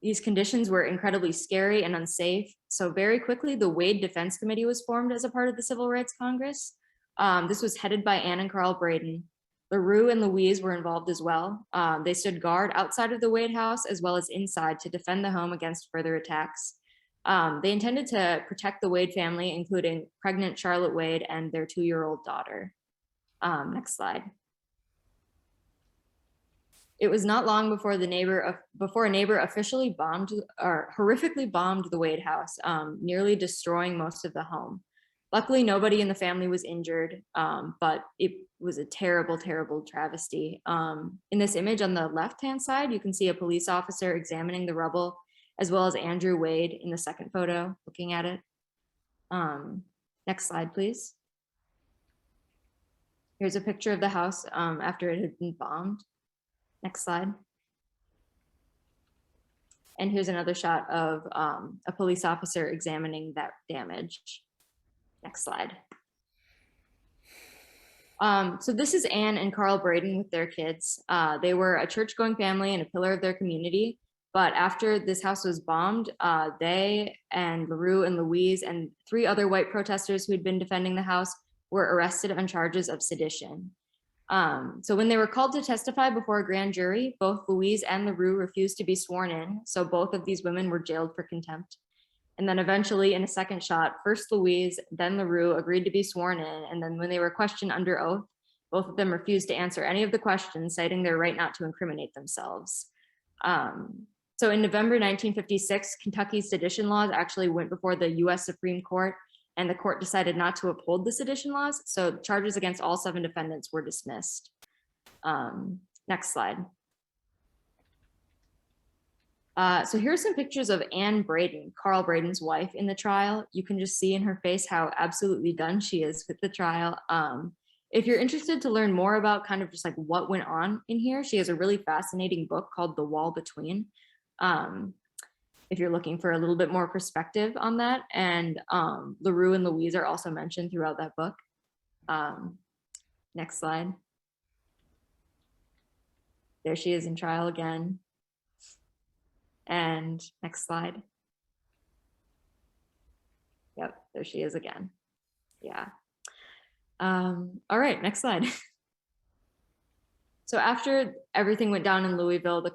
These conditions were incredibly scary and unsafe. So very quickly, the Wade Defense Committee was formed as a part of the Civil Rights Congress. This was headed by Anne and Carl Braden. Larue and Louise were involved as well. They stood guard outside of the Wade house as well as inside to defend the home against further attacks. They intended to protect the Wade family, including pregnant Charlotte Wade and their 2-year-old daughter. Next slide. It was not long before a neighbor officially bombed or horrifically bombed the Wade house, nearly destroying most of the home. Luckily, nobody in the family was injured, but it was a terrible, terrible travesty. In this image on the left-hand side, you can see a police officer examining the rubble, as well as Andrew Wade in the second photo, looking at it. Next slide, please. Here's a picture of the house after it had been bombed. Next slide. And here's another shot of a police officer examining that damage. Next slide. So this is Anne and Carl Braden with their kids. They were a church-going family and a pillar of their community. But after this house was bombed, they and Larue and Louise and 3 other white protesters who had been defending the house were arrested on charges of sedition. So when they were called to testify before a grand jury, both Louise and Larue refused to be sworn in. So both of these women were jailed for contempt. And then eventually in a second shot, first Louise, then Larue agreed to be sworn in. And then when they were questioned under oath, both of them refused to answer any of the questions, citing their right not to incriminate themselves. So in November 1956, Kentucky's sedition laws actually went before the US Supreme Court, and the court decided not to uphold the sedition laws. So charges against all 7 defendants were dismissed. Next slide. So here's some pictures of Anne Braden, Carl Braden's wife, in the trial. You can just see in her face how absolutely done she is with the trial. If you're interested to learn more about kind of just like what went on in here, she has a really fascinating book called The Wall Between. If you're looking for a little bit more perspective on that. And Larue and Louise are also mentioned throughout that book. Next slide. There she is in trial again. And next slide. Yep, there she is again. Yeah. All right, next slide. So after everything went down in Louisville, the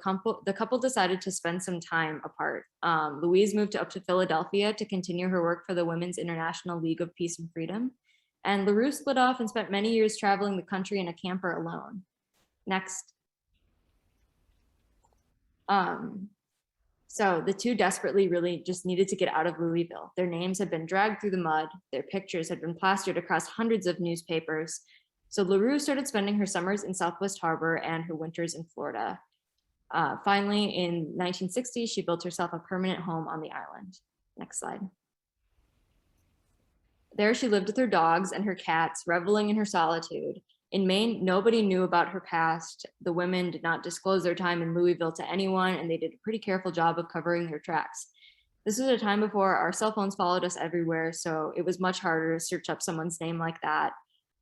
couple decided to spend some time apart. Louise moved up to Philadelphia to continue her work for the Women's International League of Peace and Freedom. And Larue split off and spent many years traveling the country in a camper alone. Next. So the two desperately really just needed to get out of Louisville. Their names had been dragged through the mud. Their pictures had been plastered across hundreds of newspapers. So Larue started spending her summers in Southwest Harbor and her winters in Florida. Finally, in 1960, she built herself a permanent home on the island. Next slide. There she lived with her dogs and her cats, reveling in her solitude. In Maine, nobody knew about her past. The women did not disclose their time in Louisville to anyone, and they did a pretty careful job of covering their tracks. This was a time before our cell phones followed us everywhere, so it was much harder to search up someone's name like that.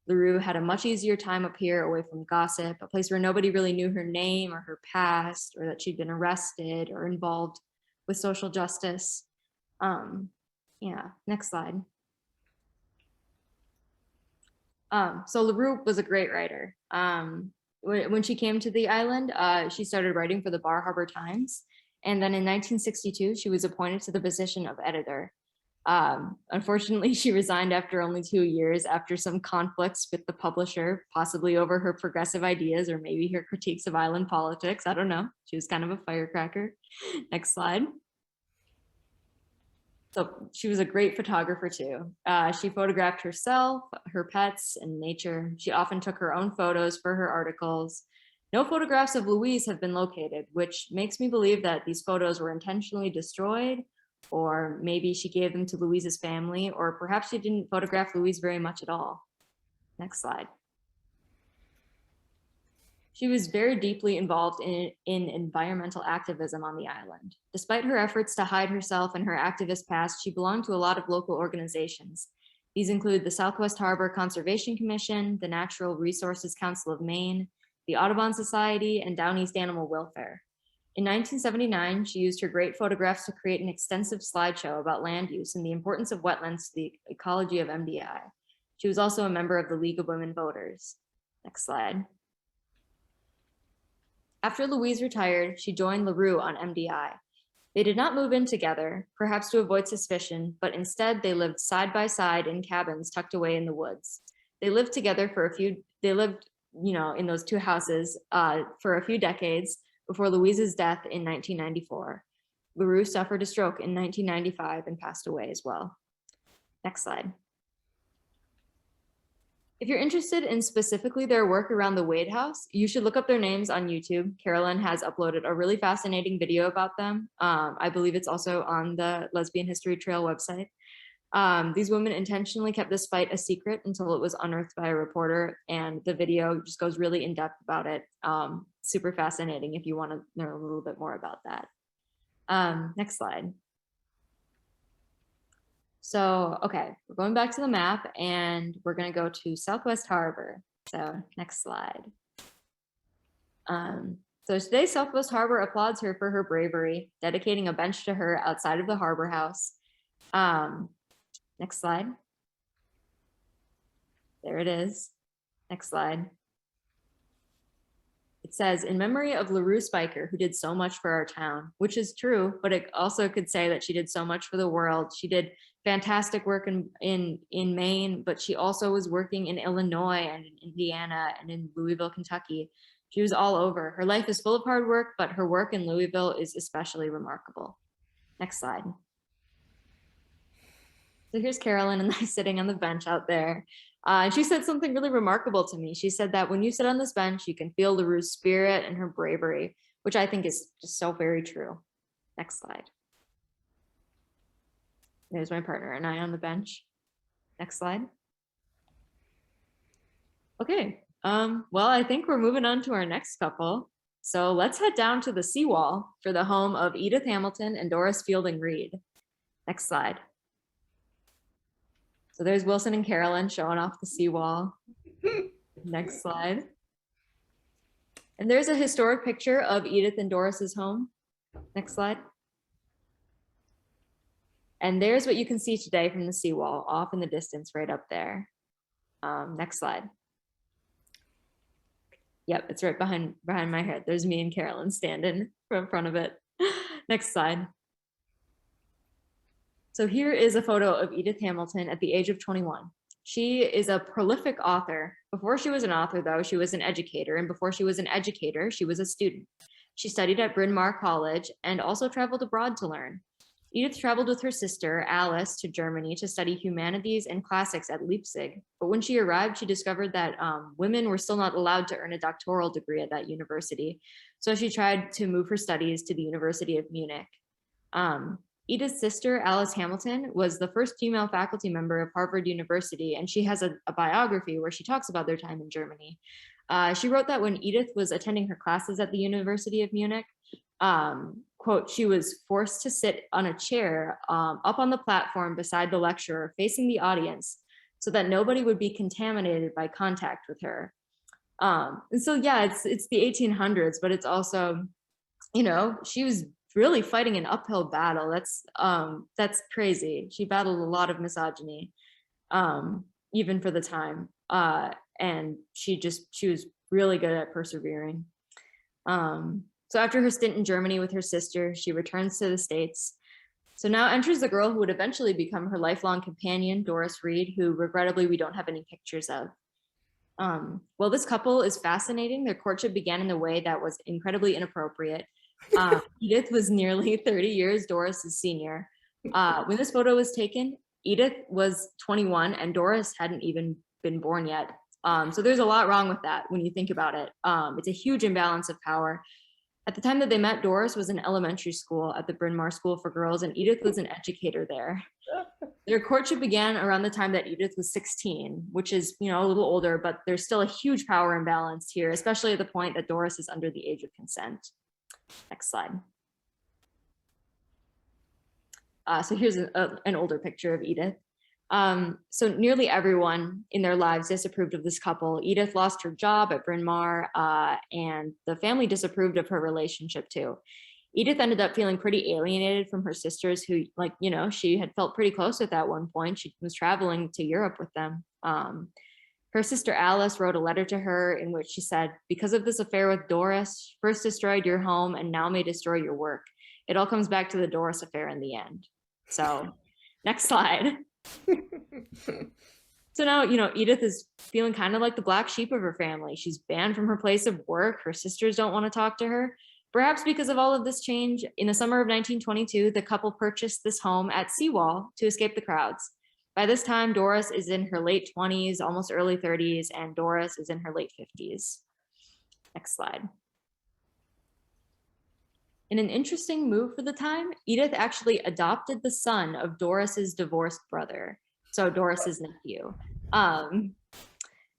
Larue had a much easier time up here away from gossip, a place where nobody really knew her name or her past, or that she'd been arrested or involved with social justice. Yeah, next slide. So Larue was a great writer. When she came to the island, she started writing for the Bar Harbor Times. And then in 1962, she was appointed to the position of editor. Unfortunately, she resigned after only 2 years after some conflicts with the publisher, possibly over her progressive ideas or maybe her critiques of island politics. I don't know. She was kind of a firecracker. Next slide. So she was a great photographer too. She photographed herself, her pets, and nature. She often took her own photos for her articles. No photographs of Louise have been located, which makes me believe that these photos were intentionally destroyed, or maybe she gave them to Louise's family, or perhaps she didn't photograph Louise very much at all. Next slide. She was very deeply involved in environmental activism on the island. Despite her efforts to hide herself and her activist past, she belonged to a lot of local organizations. These include the Southwest Harbor Conservation Commission, the Natural Resources Council of Maine, the Audubon Society, and Down East Animal Welfare. In 1979, she used her great photographs to create an extensive slideshow about land use and the importance of wetlands to the ecology of MDI. She was also a member of the League of Women Voters. Next slide. After Louise retired, she joined Larue on MDI. They did not move in together, perhaps to avoid suspicion, but instead they lived side by side in cabins tucked away in the woods. They lived together in those two houses for a few decades before Louise's death in 1994. Larue suffered a stroke in 1995 and passed away as well. Next slide. If you're interested in specifically their work around the Wade House, you should look up their names on YouTube. Carolyn has uploaded a really fascinating video about them. I believe it's also on the Lesbian History Trail website. These women intentionally kept this fight a secret until it was unearthed by a reporter, and the video just goes really in depth about it. Super fascinating if you want to know a little bit more about that. Next slide. So, okay, we're going back to the map and we're going to go to Southwest Harbor. So next slide. So today, Southwest Harbor applauds her for her bravery, dedicating a bench to her outside of the harbor house. Next slide. There it is. Next slide. It says, in memory of Larue Speicher, who did so much for our town, which is true, but it also could say that she did so much for the world. She did fantastic work in Maine, but she also was working in Illinois and in Indiana and in Louisville, Kentucky. She was all over. Her life is full of hard work, but her work in Louisville is especially remarkable. Next slide. So here's Carolyn and I sitting on the bench out there. And she said something really remarkable to me. She said that when you sit on this bench, you can feel Larue's spirit and her bravery, which I think is just so very true. Next slide. There's my partner and I on the bench. Next slide. Okay, well, I think we're moving on to our next couple. So let's head down to the seawall for the home of Edith Hamilton and Doris Fielding Reed. Next slide. So there's Wilson and Carolyn showing off the seawall. Next slide. And there's a historic picture of Edith and Doris's home. Next slide. And there's what you can see today from the seawall off in the distance right up there. Next slide. Yep, it's right behind my head. There's me and Carolyn standing in front of it. Next slide. So here is a photo of Edith Hamilton at the age of 21. She is a prolific author. Before she was an author, though, she was an educator. And before she was an educator, she was a student. She studied at Bryn Mawr College and also traveled abroad to learn. Edith traveled with her sister, Alice, to Germany to study humanities and classics at Leipzig. But when she arrived, she discovered that women were still not allowed to earn a doctoral degree at that university. So she tried to move her studies to the University of Munich. Edith's sister, Alice Hamilton, was the first female faculty member of Harvard University, and she has a biography where she talks about their time in Germany. She wrote that when Edith was attending her classes at the University of Munich, quote, she was forced to sit on a chair up on the platform beside the lecturer, facing the audience, so that nobody would be contaminated by contact with her. And so, yeah, it's the 1800s, but it's also, you know, she was really fighting an uphill battle. That's crazy. She battled a lot of misogyny, even for the time. And she was really good at persevering. So after her stint in Germany with her sister, she returns to the States. So now enters the girl who would eventually become her lifelong companion, Doris Reed, who regrettably we don't have any pictures of. Well, this couple is fascinating. Their courtship began in a way that was incredibly inappropriate. Edith was nearly 30 years Doris's senior. When this photo was taken, Edith was 21 and Doris hadn't even been born yet. So there's a lot wrong with that when you think about it. It's a huge imbalance of power. At the time that they met, Doris was in elementary school at the Bryn Mawr School for Girls, and Edith was an educator there. Their courtship began around the time that Edith was 16, which is, a little older, but there's still a huge power imbalance here, especially at the point that Doris is under the age of consent. Next slide. So here's an older picture of Edith. So nearly everyone in their lives disapproved of this couple. Edith lost her job at Bryn Mawr, and the family disapproved of her relationship too. Edith ended up feeling pretty alienated from her sisters who, she had felt pretty close with at one point. She was traveling to Europe with them. Her sister Alice wrote a letter to her in which she said, "Because of this affair with Doris, first destroyed your home and now may destroy your work. It all comes back to the Doris affair in the end." So next slide. So now, Edith is feeling kind of like the black sheep of her family. She's banned from her place of work. Her sisters don't want to talk to her. Perhaps because of all of this change, in the summer of 1922, the couple purchased this home at Seawall to escape the crowds. By this time, Doris is in her late 20s, almost early 30s, and Doris is in her late 50s. Next slide. In an interesting move for the time, Edith actually adopted the son of Doris's divorced brother, so Doris's nephew.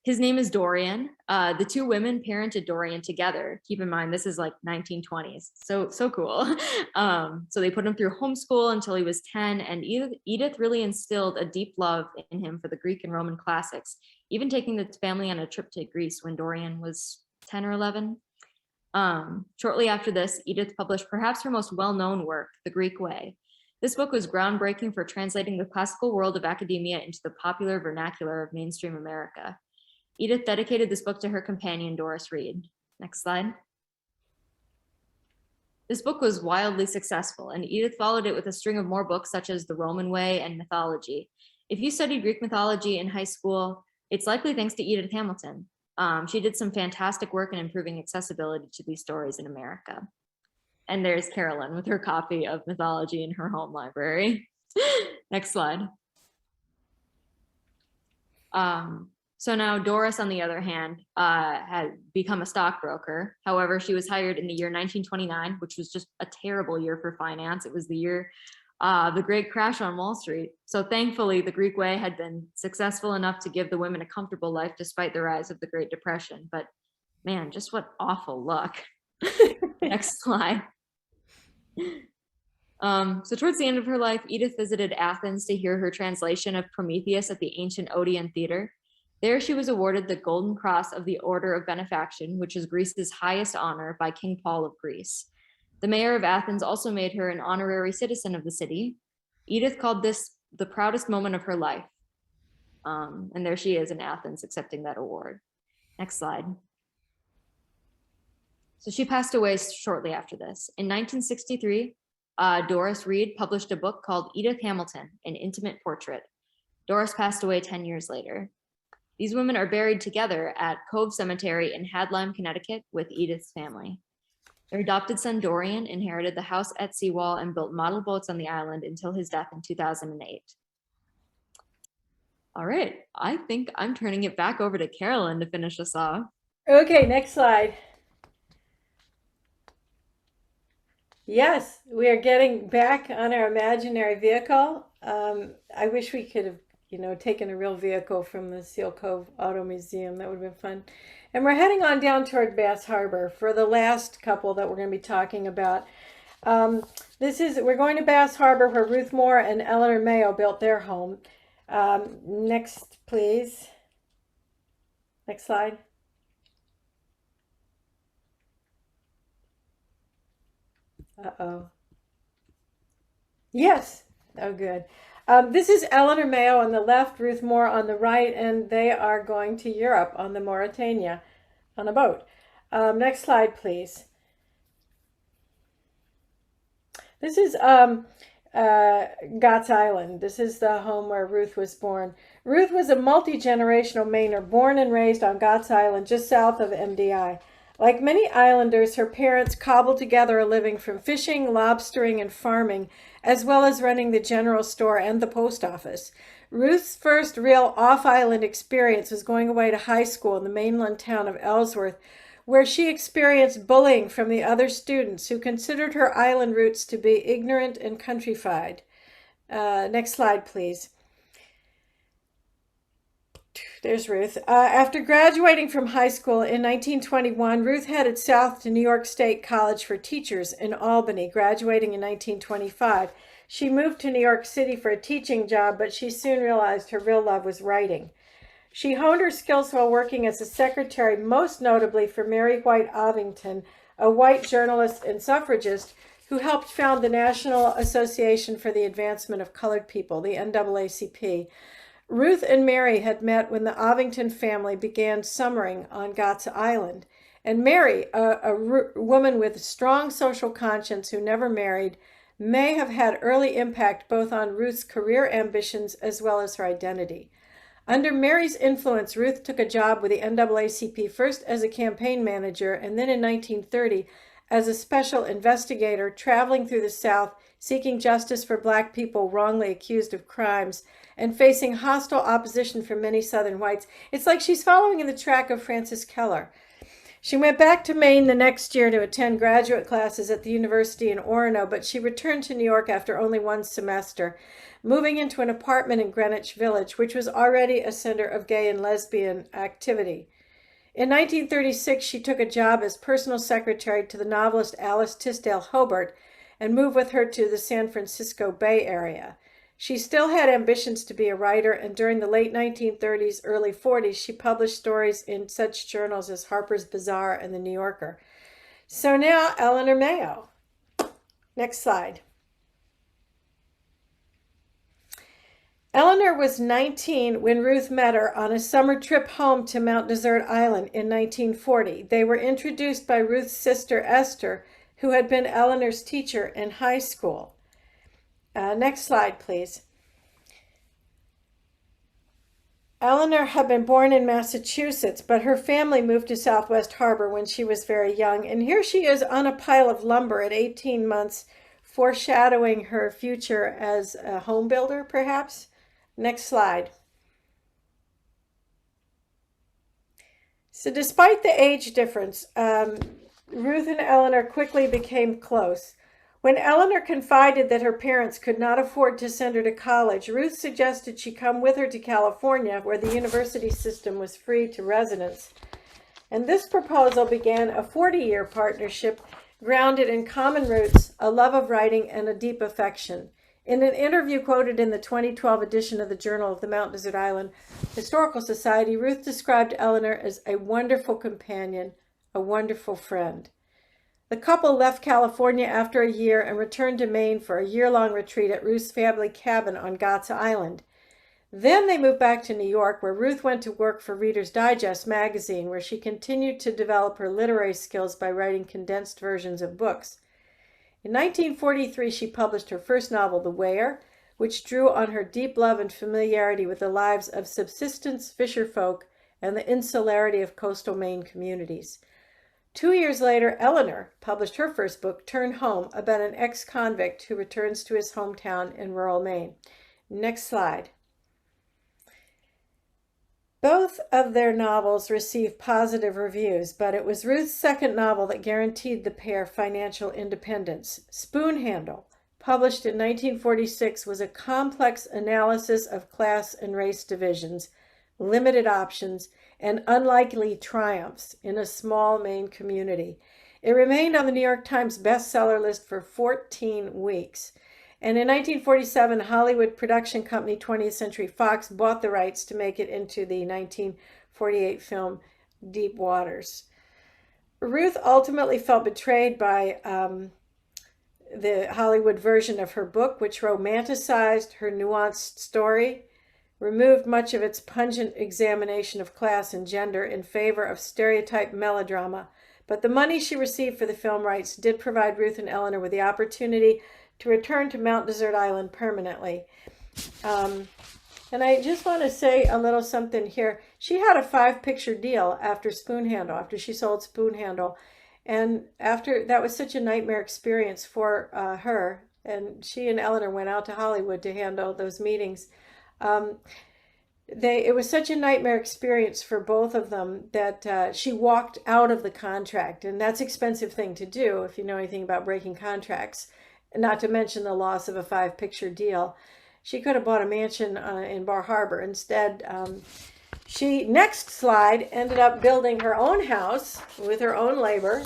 His name is Dorian. The two women parented Dorian together. Keep in mind, this is like 1920s, so cool. So they put him through homeschool until he was 10, and Edith really instilled a deep love in him for the Greek and Roman classics, even taking the family on a trip to Greece when Dorian was 10 or 11. Shortly after this, Edith published perhaps her most well-known work, The Greek Way. This book was groundbreaking for translating the classical world of academia into the popular vernacular of mainstream America. Edith dedicated this book to her companion, Doris Reed. Next slide. This book was wildly successful, and Edith followed it with a string of more books such as The Roman Way and Mythology. If you studied Greek mythology in high school, it's likely thanks to Edith Hamilton. She did some fantastic work in improving accessibility to these stories in America. And there's Carolyn with her copy of mythology in her home library. Next slide. So now Doris, on the other hand, had become a stockbroker. However, she was hired in the year 1929, which was just a terrible year for finance. It was the year the great crash on Wall Street. So thankfully, the Greek Way had been successful enough to give the women a comfortable life despite the rise of the Great Depression. But man, just what awful luck. Next slide. So towards the end of her life, Edith visited Athens to hear her translation of Prometheus at the ancient Odeon Theater. There she was awarded the Golden Cross of the Order of Benefaction, which is Greece's highest honor, by King Paul of Greece. The mayor of Athens also made her an honorary citizen of the city. Edith called this the proudest moment of her life. And there she is in Athens accepting that award. Next slide. So she passed away shortly after this. In 1963, Doris Reed published a book called Edith Hamilton, An Intimate Portrait. Doris passed away 10 years later. These women are buried together at Cove Cemetery in Hadlime, Connecticut, with Edith's family. Their adopted son, Dorian, inherited the house at Seawall and built model boats on the island until his death in 2008. All right, I think I'm turning it back over to Carolyn to finish us off. Okay, next slide. Yes, we are getting back on our imaginary vehicle. I wish we could have, taken a real vehicle from the Seal Cove Auto Museum. That would have been fun. And we're heading on down toward Bass Harbor for the last couple that we're going to be talking about. We're going to Bass Harbor where Ruth Moore and Eleanor Mayo built their home. Next, please. Next slide. Uh-oh. Yes. Oh, good. This is Eleanor Mayo on the left, Ruth Moore on the right, and they are going to Europe on the Mauritania on a boat. Next slide, please. This is Gotts Island. This is the home where Ruth was born. Ruth was a multi-generational Mainer, born and raised on Gotts Island, just south of MDI. Like many islanders, her parents cobbled together a living from fishing, lobstering, and farming, as well as running the general store and the post office. Ruth's first real off-island experience was going away to high school in the mainland town of Ellsworth, where she experienced bullying from the other students who considered her island roots to be ignorant and countrified. Next slide, please. There's Ruth. After graduating from high school in 1921, Ruth headed south to New York State College for Teachers in Albany, graduating in 1925. She moved to New York City for a teaching job, but she soon realized her real love was writing. She honed her skills while working as a secretary, most notably for Mary White Ovington, a white journalist and suffragist who helped found the National Association for the Advancement of Colored People, the NAACP. Ruth and Mary had met when the Ovington family began summering on Gotts Island. And Mary, a woman with strong social conscience who never married, may have had early impact both on Ruth's career ambitions as well as her identity. Under Mary's influence, Ruth took a job with the NAACP, first as a campaign manager and then in 1930 as a special investigator traveling through the South seeking justice for Black people wrongly accused of crimes and facing hostile opposition from many Southern whites. It's like she's following in the track of Frances Keller. She went back to Maine the next year to attend graduate classes at the university in Orono, but she returned to New York after only one semester, moving into an apartment in Greenwich Village, which was already a center of gay and lesbian activity. In 1936, she took a job as personal secretary to the novelist Alice Tisdale Hobart and moved with her to the San Francisco Bay Area. She still had ambitions to be a writer, and during the late 1930s, early 40s, she published stories in such journals as Harper's Bazaar and The New Yorker. So now, Eleanor Mayo. Next slide. Eleanor was 19 when Ruth met her on a summer trip home to Mount Desert Island in 1940. They were introduced by Ruth's sister Esther, who had been Eleanor's teacher in high school. Next slide, please. Eleanor had been born in Massachusetts, but her family moved to Southwest Harbor when she was very young. And here she is on a pile of lumber at 18 months, foreshadowing her future as a home builder, perhaps. Next slide. So despite the age difference, Ruth and Eleanor quickly became close. When Eleanor confided that her parents could not afford to send her to college, Ruth suggested she come with her to California, where the university system was free to residents. And this proposal began a 40-year partnership grounded in common roots, a love of writing, and a deep affection. In an interview quoted in the 2012 edition of the Journal of the Mount Desert Island Historical Society, Ruth described Eleanor as a wonderful companion, a wonderful friend. The couple left California after a year and returned to Maine for a year-long retreat at Ruth's family cabin on Gotts Island. Then they moved back to New York, where Ruth went to work for Reader's Digest magazine, where she continued to develop her literary skills by writing condensed versions of books. In 1943, she published her first novel, The Weir, which drew on her deep love and familiarity with the lives of subsistence fisherfolk and the insularity of coastal Maine communities. 2 years later, Eleanor published her first book, Turn Home, about an ex-convict who returns to his hometown in rural Maine. Next slide. Both of their novels received positive reviews, but it was Ruth's second novel that guaranteed the pair financial independence. Spoonhandle, published in 1946, was a complex analysis of class and race divisions, limited options, and unlikely triumphs in a small Maine community. It remained on the New York Times bestseller list for 14 weeks. And in 1947, Hollywood production company 20th Century Fox bought the rights to make it into the 1948 film Deep Waters. Ruth ultimately felt betrayed by the Hollywood version of her book, which romanticized her nuanced story, removed much of its pungent examination of class and gender in favor of stereotyped melodrama. But the money she received for the film rights did provide Ruth and Eleanor with the opportunity to return to Mount Desert Island permanently. And I just want to say a little something here. She had a 5-picture deal after Spoonhandle, after she sold Spoonhandle. And after that was such a nightmare experience for her. And she and Eleanor went out to Hollywood to handle those meetings. it was such a nightmare experience for both of them that she walked out of the contract, and that's an expensive thing to do if you know anything about breaking contracts, not to mention the loss of a 5-picture deal. She could have bought a mansion in Bar Harbor. Instead, she, next slide, ended up building her own house with her own labor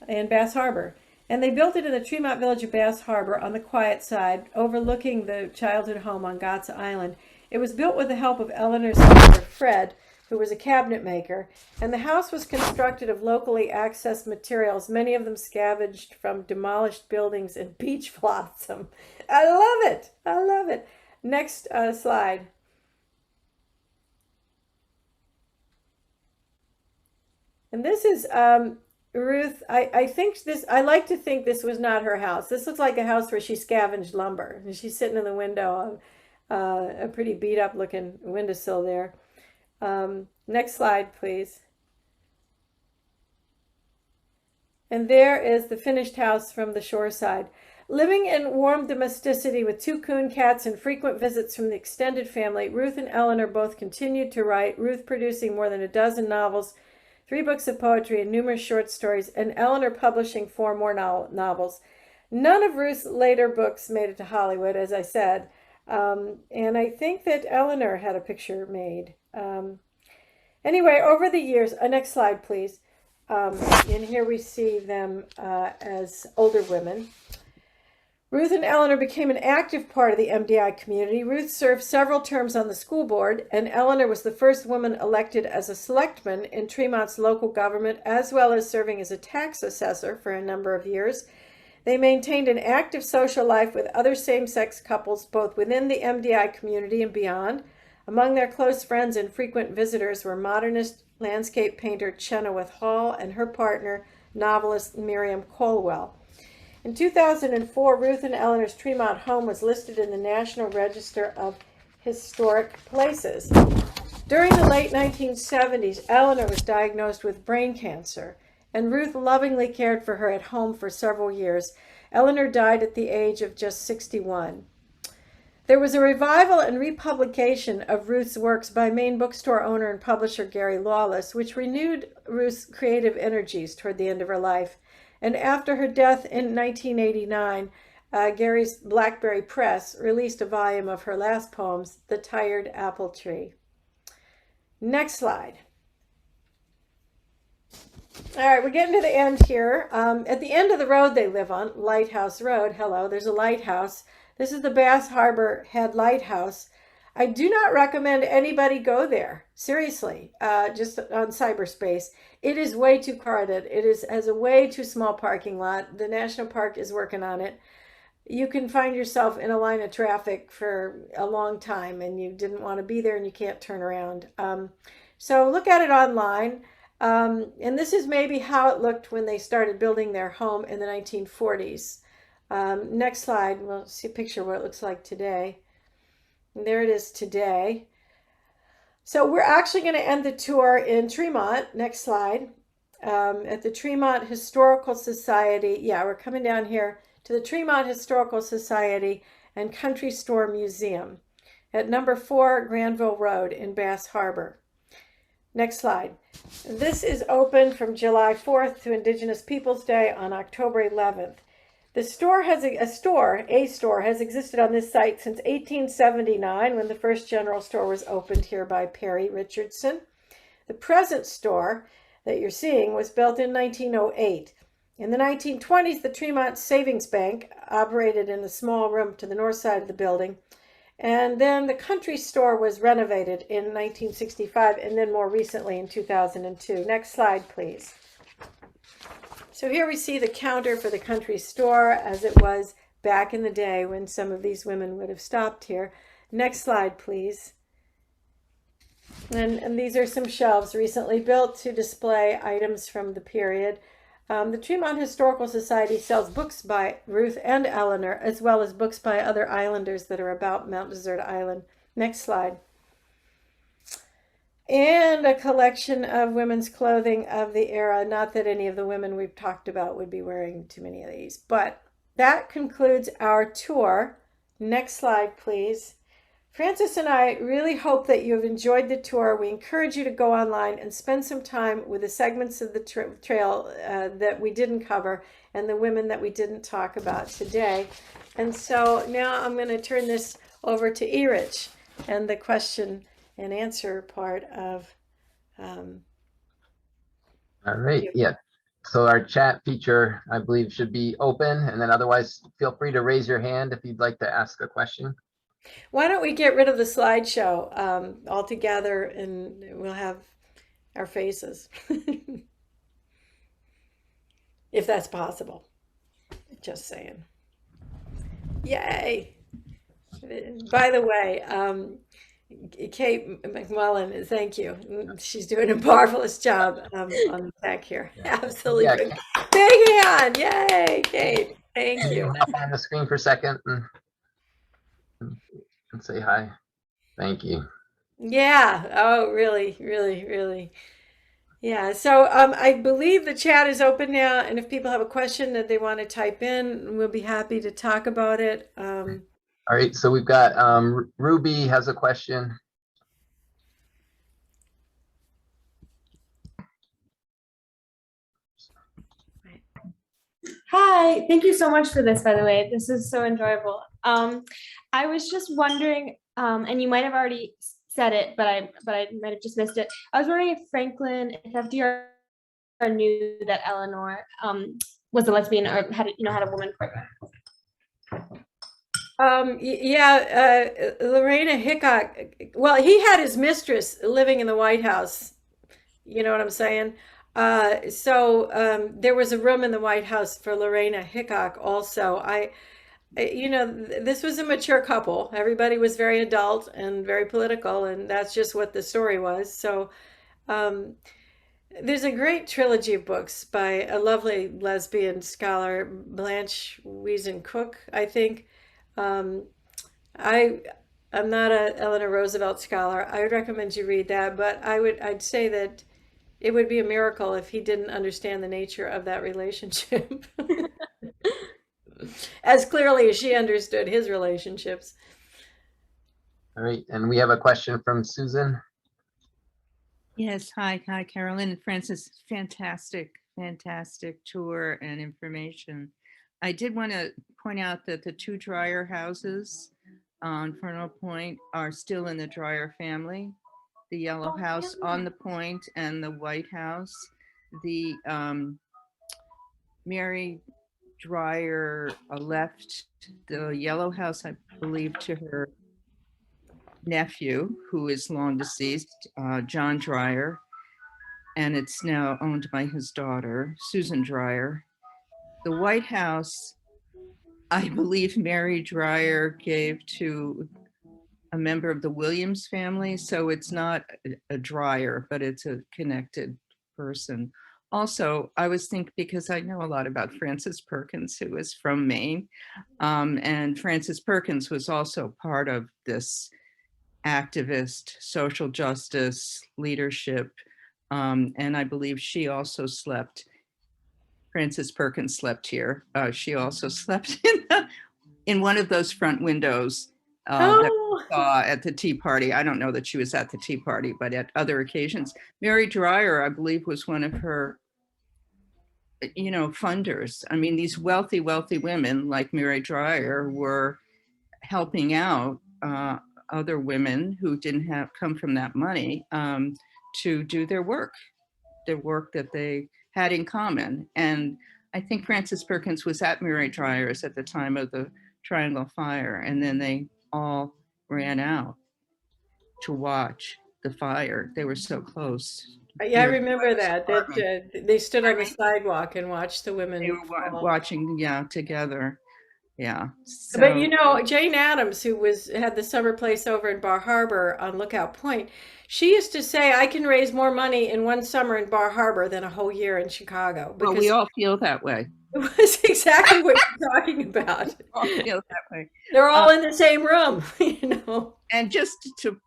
in Bass Harbor. And they built it in the Tremont village of Bass Harbor on the quiet side, overlooking the childhood home on Gotts Island. It was built with the help of Eleanor's father, Fred, who was a cabinet maker, and the house was constructed of locally accessed materials, many of them scavenged from demolished buildings and beach flotsam. I love it. I love it. Next slide. And this is Ruth. I like to think this was not her house. This looks like a house where she scavenged lumber. And she's sitting in the window of a pretty beat up looking windowsill there. Next slide, please. And there is the finished house from the shore side. Living in warm domesticity with 2 coon cats and frequent visits from the extended family, Ruth and Eleanor both continued to write, Ruth producing more than a dozen novels, 3 books of poetry, and numerous short stories, and Eleanor publishing 4 more novels. None of Ruth's later books made it to Hollywood, as I said, and I think that Eleanor had a picture made. Anyway, over the years, next slide, please. And here we see them as older women. Ruth and Eleanor became an active part of the MDI community. Ruth served several terms on the school board, and Eleanor was the first woman elected as a selectman in Tremont's local government, as well as serving as a tax assessor for a number of years. They maintained an active social life with other same-sex couples, both within the MDI community and beyond. Among their close friends and frequent visitors were modernist landscape painter Chenoweth Hall and her partner, novelist Miriam Colwell. In 2004, Ruth and Eleanor's Tremont home was listed in the National Register of Historic Places. During the late 1970s, Eleanor was diagnosed with brain cancer, and Ruth lovingly cared for her at home for several years. Eleanor died at the age of just 61. There was a revival and republication of Ruth's works by Maine bookstore owner and publisher Gary Lawless, which renewed Ruth's creative energies toward the end of her life. And after her death in 1989, Gary's Blackberry Press released a volume of her last poems, The Tired Apple Tree. Next slide. All right, we're getting to the end here. At the end of the road they live on, Lighthouse Road, hello, there's a lighthouse. This is the Bass Harbor Head Lighthouse. I do not recommend anybody go there. Seriously, just on cyberspace. It is way too crowded. It has a way too small parking lot. The National Park is working on it. You can find yourself in a line of traffic for a long time and you didn't want to be there and you can't turn around. So look at it online. And this is maybe how it looked when they started building their home in the 1940s. Next slide, we'll see a picture of what it looks like today. And there it is today. So we're actually going to end the tour in Tremont. Next slide. At the Tremont Historical Society. Yeah, we're coming down here to the Tremont Historical Society and Country Store Museum at number 4 Granville Road in Bass Harbor. Next slide. This is open from July 4th to Indigenous Peoples Day on October 11th. The store has a store has existed on this site since 1879 when the first general store was opened here by Perry Richardson. The present store that you're seeing was built in 1908. In the 1920s, the Tremont Savings Bank operated in a small room to the north side of the building. And then the country store was renovated in 1965 and then more recently in 2002. Next slide, please. So here we see the counter for the country store as it was back in the day when some of these women would have stopped here. Next slide, please. And these are some shelves recently built to display items from the period. The Tremont Historical Society sells books by Ruth and Eleanor, as well as books by other islanders that are about Mount Desert Island. Next slide. And a collection of women's clothing of the era. Not that any of the women we've talked about would be wearing too many of these, but that concludes our tour. Next slide, please. Francis and I really hope that you have enjoyed the tour. We encourage you to go online and spend some time with the segments of the trail that we didn't cover and the women that we didn't talk about today. And so now I'm going to turn this over to Erich and the question and answer part of. All right, yeah. So our chat feature, I believe, should be open, and then otherwise feel free to raise your hand if you'd like to ask a question. Why don't we get rid of the slideshow altogether, and we'll have our faces, if that's possible. Just saying. Yay! By the way, Kate McMullen, thank you. She's doing a marvelous job on the tech here. Absolutely. Yeah, Big hand! Yay, Kate! Thank you. Up on the screen for a second and say hi. Thank you. Yeah. Oh, really, really, really. Yeah. So I believe the chat is open now, and if people have a question that they want to type in, we'll be happy to talk about it. All right. So we've got Ruby has a question. Hi, thank you so much for this, by the way. This is so enjoyable. I was just wondering, and you might have already said it, but I might have just missed it. I was wondering if FDR knew that Eleanor was a lesbian or had a woman partner. Lorena Hickok. Well, he had his mistress living in the White House. You know what I'm saying? So there was a room in the White House for Lorena Hickok also. This was a mature couple. Everybody was very adult and very political, and that's just what the story was. So there's a great trilogy of books by a lovely lesbian scholar, Blanche Wiesen Cook, I think. I'm not a Eleanor Roosevelt scholar. I would recommend you read that, but I'd say that it would be a miracle if he didn't understand the nature of that relationship as clearly as she understood his relationships. All right, and we have a question from Susan. Yes, hi, Carolyn and Francis. Fantastic tour and information. I did want to point out that the two Dreyer houses on Frontal Point are still in the Dreyer family. The yellow house on the point and the white house. The Mary Dreyer left the yellow house, I believe, to her nephew, who is long deceased, John Dreyer, and it's now owned by his daughter, Susan Dreyer. The White House, I believe Mary Dreyer gave to a member of the Williams family, so it's not a Dreyer, but it's a connected person. Also, I was thinking, because I know a lot about Frances Perkins, who is from Maine, and Frances Perkins was also part of this activist, social justice, leadership, and I believe she also slept. Frances Perkins slept here. She also slept in one of those front windows that we saw at the Tea Party. I don't know that she was at the Tea Party, but at other occasions. Mary Dreyer, I believe, was one of her, funders. I mean, these wealthy women like Mary Dreyer were helping out other women who didn't come from that money to do their work that they had in common. And I think Frances Perkins was at Mary Dreyer's at the time of the Triangle Fire, and then they all ran out to watch the fire. They were so close. Yeah, I remember that they stood on the sidewalk and watched the women. They were watching, together. Yeah. So. But Jane Addams, who had the summer place over in Bar Harbor on Lookout Point, she used to say, I can raise more money in one summer in Bar Harbor than a whole year in Chicago. Well, we all feel that way. It was exactly what you're talking about. We all feel that way. They're all in the same room, And just to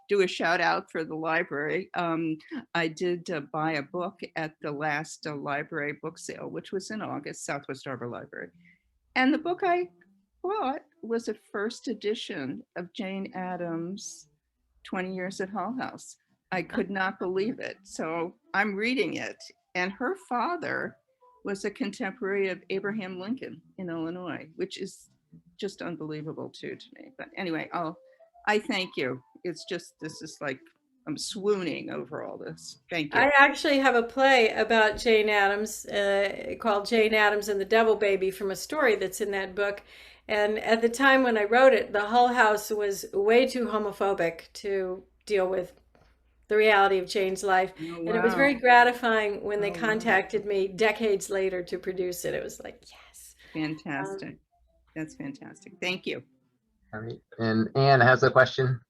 do a shout out for the library, I did buy a book at the last library book sale, which was in August, Southwest Harbor Library. And the book I bought was a first edition of Jane Addams' 20 Years at Hull House. I could not believe it. So I'm reading it. And her father was a contemporary of Abraham Lincoln in Illinois, which is just unbelievable too to me. But anyway, I thank you. It's just, this is like, I'm swooning over all this. Thank you. I actually have a play about Jane Addams called Jane Addams and the Devil Baby from a story that's in that book. And at the time when I wrote it, the Hull House was way too homophobic to deal with the reality of Jane's life. Oh, And it was wow. very gratifying when they Oh, wow. contacted me decades later to produce it. It was like, yes. Fantastic. That's fantastic. Thank you. All right. And Anne has a question.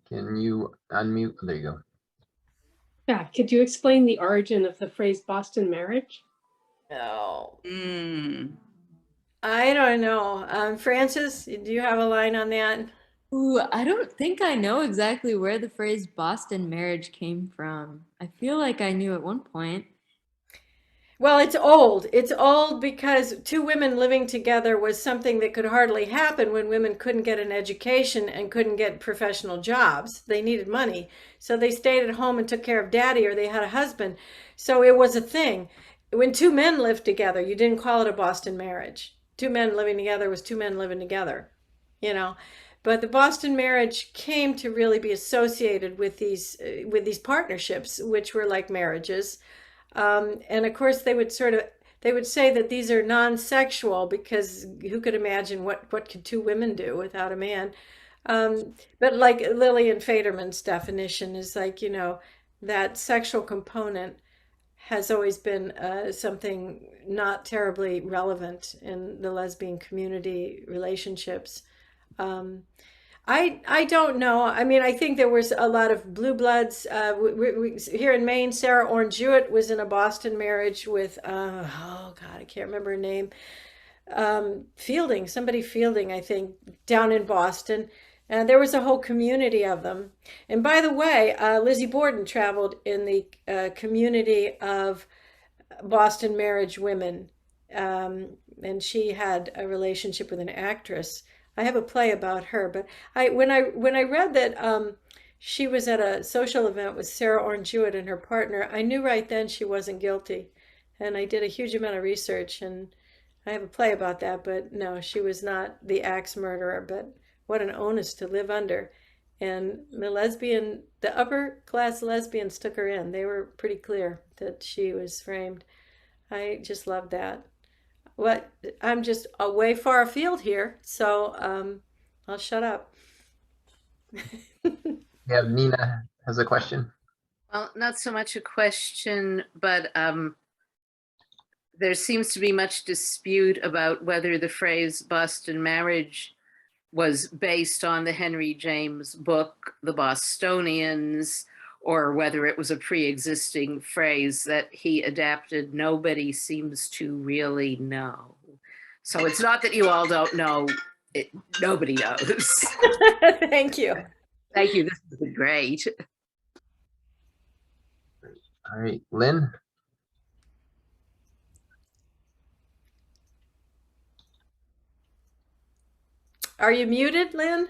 Can you unmute? There you go. Yeah, could you explain the origin of the phrase Boston marriage? No, Mm. I don't know. Francis, do you have a line on that? Ooh, I don't think I know exactly where the phrase Boston marriage came from. I feel like I knew at one point. Well, it's old. It's old because two women living together was something that could hardly happen when women couldn't get an education and couldn't get professional jobs. They needed money. So they stayed at home and took care of daddy, or they had a husband. So it was a thing. When two men lived together, you didn't call it a Boston marriage. Two men living together was two men living together, you know. But the Boston marriage came to really be associated with these partnerships, which were like marriages. And of course, they would say that these are non-sexual because who could imagine what could two women do without a man? But like Lillian Faderman's definition is like, you know, that sexual component has always been something not terribly relevant in the lesbian community relationships. I don't know. I mean, I think there was a lot of blue bloods. Here in Maine, Sarah Orange Jewett was in a Boston marriage with, oh God, I can't remember her name. Somebody Fielding, I think, down in Boston. And there was a whole community of them. And by the way, Lizzie Borden traveled in the community of Boston marriage women. And she had a relationship with an actress. I have a play about her, but when I read that she was at a social event with Sarah Orange Jewett and her partner, I knew right then she wasn't guilty. And I did a huge amount of research, and I have a play about that, but no, she was not the axe murderer, but what an onus to live under. And the upper class lesbians took her in. They were pretty clear that she was framed. I just loved that. What, I'm just way far afield here, so I'll shut up. Yeah, Nina has a question. Well, not so much a question, but there seems to be much dispute about whether the phrase Boston marriage was based on the Henry James book, The Bostonians, or whether it was a pre-existing phrase that he adapted. Nobody seems to really know. So it's not that you all don't know, nobody knows. Thank you. Thank you, this has been great. All right, Lynn. Are you muted, Lynn?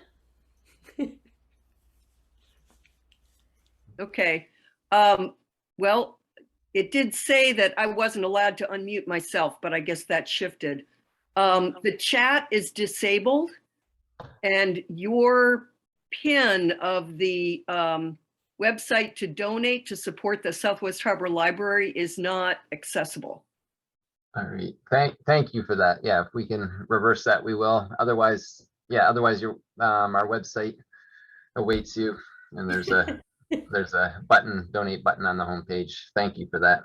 Okay. Well, it did say that I wasn't allowed to unmute myself, but I guess that shifted. The chat is disabled, and your pin of the website to donate to support the Southwest Harbor Library is not accessible. All right, thank you for that. Yeah, if we can reverse that, we will. Otherwise, your our website awaits you, and there's a donate button on the homepage. Thank you for that.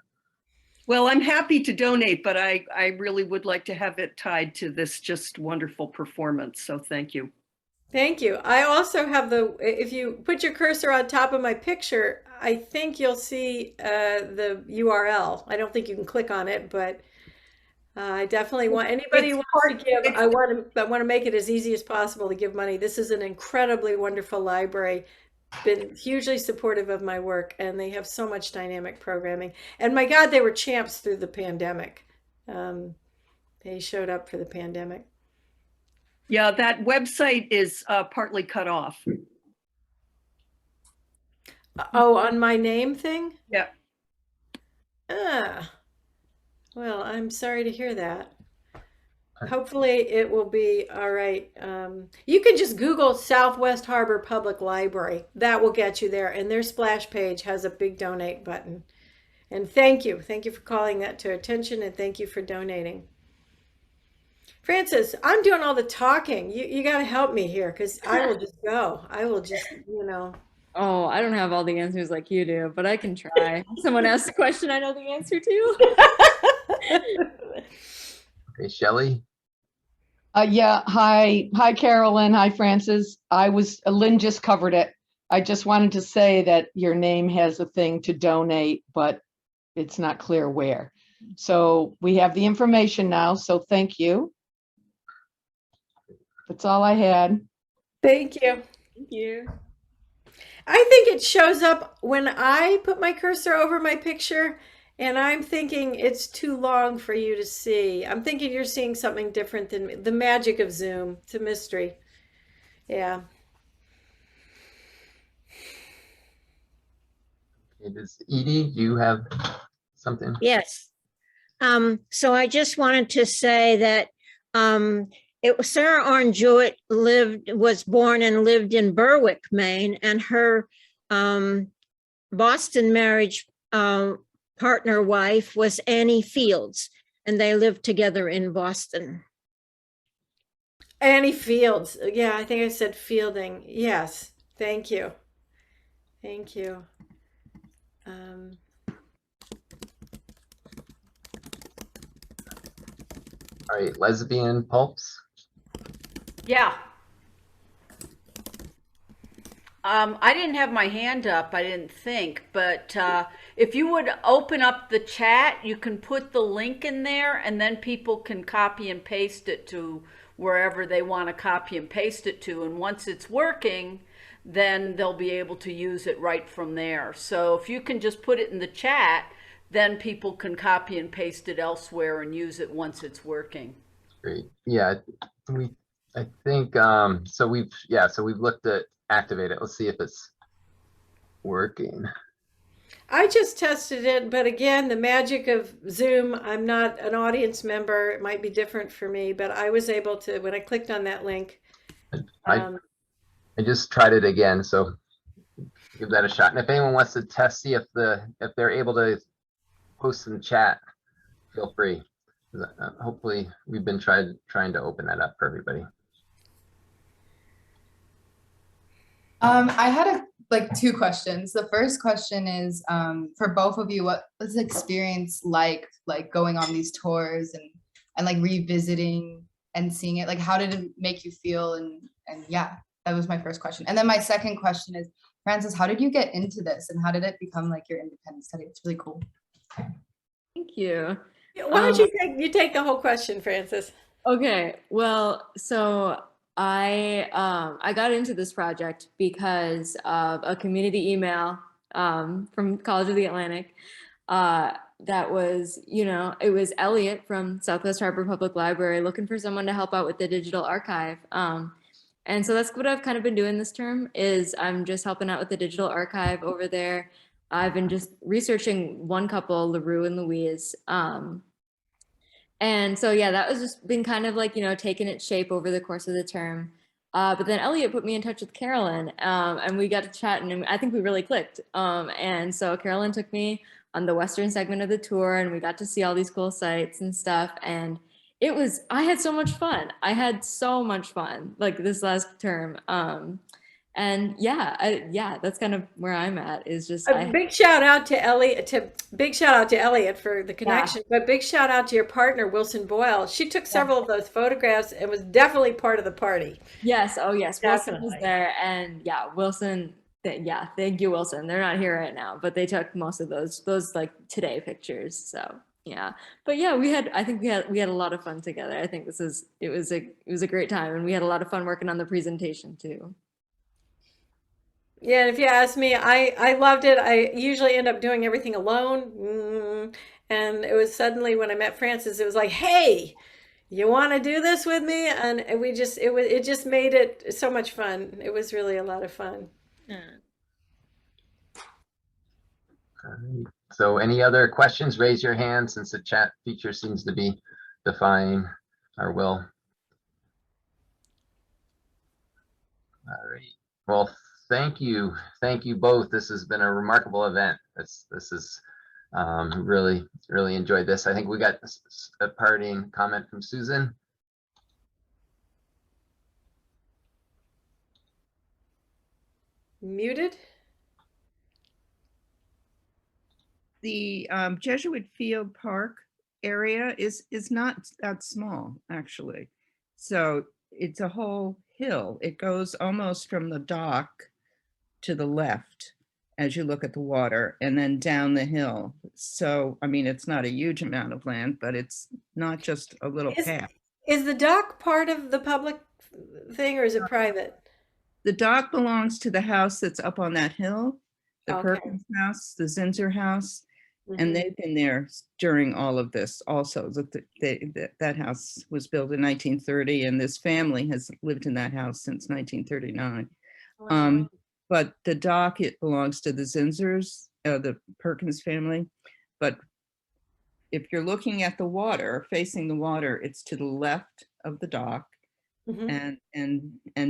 Well, I'm happy to donate, but I really would like to have it tied to this just wonderful performance. So thank you. Thank you. I also have if you put your cursor on top of my picture, I think you'll see the URL. I don't think you can click on it, but I definitely want anybody who wants to give. I want to make it as easy as possible to give money. This is an incredibly wonderful library, been hugely supportive of my work, and they have so much dynamic programming. And my God, they were champs through the pandemic. They showed up for the pandemic. Yeah, that website is partly cut off. Oh, on my name thing? Yeah. Well, I'm sorry to hear that. Hopefully it will be all right. You can just Google Southwest Harbor Public Library. That will get you there. And their splash page has a big donate button. And thank you. Thank you for calling that to attention, and thank you for donating. Francis, I'm doing all the talking. You got to help me here, because I will just go. I will just, Oh, I don't have all the answers like you do, but I can try. Someone asked a question I know the answer to. Okay, Shelley. Yeah, hi, Carolyn, hi, Francis. Lynn just covered it. I just wanted to say that your name has a thing to donate, but it's not clear where. So we have the information now, so thank you. That's all I had. Thank you. Thank you. I think it shows up when I put my cursor over my picture, and I'm thinking it's too long for you to see. I'm thinking you're seeing something different than me. The magic of Zoom. It's a mystery. Yeah. Does Edie, do you have something? Yes. So I just wanted to say that it was Sarah Orne Jewett was born and lived in Berwick, Maine, and her Boston marriage partner wife was Annie Fields, and they lived together in Boston. Annie Fields. Yeah, I think I said Fielding. Yes. Thank you. Thank you. All right, Lesbian Pulps. Yeah. I didn't have my hand up, I didn't think, but if you would open up the chat, you can put the link in there, and then people can copy and paste it to wherever they want to copy and paste it to. And once it's working, then they'll be able to use it right from there. So if you can just put it in the chat, then people can copy and paste it elsewhere and use it once it's working. Great. Yeah, I think so we've looked at Activate It. Let's see if it's working. I just tested it, but again, the magic of Zoom, I'm not an audience member. It might be different for me, but I was able to, when I clicked on that link. I just tried it again, so give that a shot. And if anyone wants to test, see if they're able to post in the chat, feel free. Hopefully we've been trying to open that up for everybody. I had two questions. The first question is for both of you, what was the experience like going on these tours and like revisiting and seeing it? Like, how did it make you feel? And yeah, that was my first question. And then my second question is, Francis, how did you get into this, and how did it become like your independent study? It's really cool. Thank you. Why don't you take the whole question, Francis? Okay, well, so I got into this project because of a community email from College of the Atlantic that was, it was Elliot from Southwest Harbor Public Library looking for someone to help out with the digital archive. And so that's what I've kind of been doing this term, is I'm just helping out with the digital archive over there. I've been just researching one couple, Larue and Louise. And so, yeah, that was just been kind of like, taking its shape over the course of the term. But then Elliot put me in touch with Carolyn, and we got to chat, and I think we really clicked. And so Carolyn took me on the Western segment of the tour, and we got to see all these cool sites and stuff. And I had so much fun. I had so much fun, like this last term. And yeah, that's kind of where I'm at, is just big shout out to Elliot for the connection, but big shout out to your partner, Wilson Boyle. She took several of those photographs and was definitely part of the party. Yes. Oh yes. Definitely. Wilson was there, and Wilson, thank you, Wilson. They're not here right now, but they took most of those like today pictures. So yeah, but yeah, I think we had a lot of fun together. I think it was a great time, and we had a lot of fun working on the presentation too. Yeah, and if you ask me, I loved it. I usually end up doing everything alone. And it was suddenly when I met Frances, it was like, hey, you want to do this with me? And it just made it so much fun. It was really a lot of fun. All right. So any other questions, raise your hand since the chat feature seems to be defying our will. All right. Well, thank you. Thank you both. This has been a remarkable event. This is really enjoyed this. I think we got a parting comment from Susan. Muted? The Jesuit Field Park area is not that small, actually. So it's a whole hill. It goes almost from the dock to the left as you look at the water, and then down the hill. So, I mean, it's not a huge amount of land, but it's not just a little path. Is the dock part of the public thing, or is it private? The dock belongs to the house that's up on that hill, the Perkins house, the Zinser house. And they've been there during all of this also. That house was built in 1930, and this family has lived in that house since 1939. Wow. But the dock, it belongs to the Zinsers, the Perkins family. But if you're looking at the water, facing the water, it's to the left of the dock and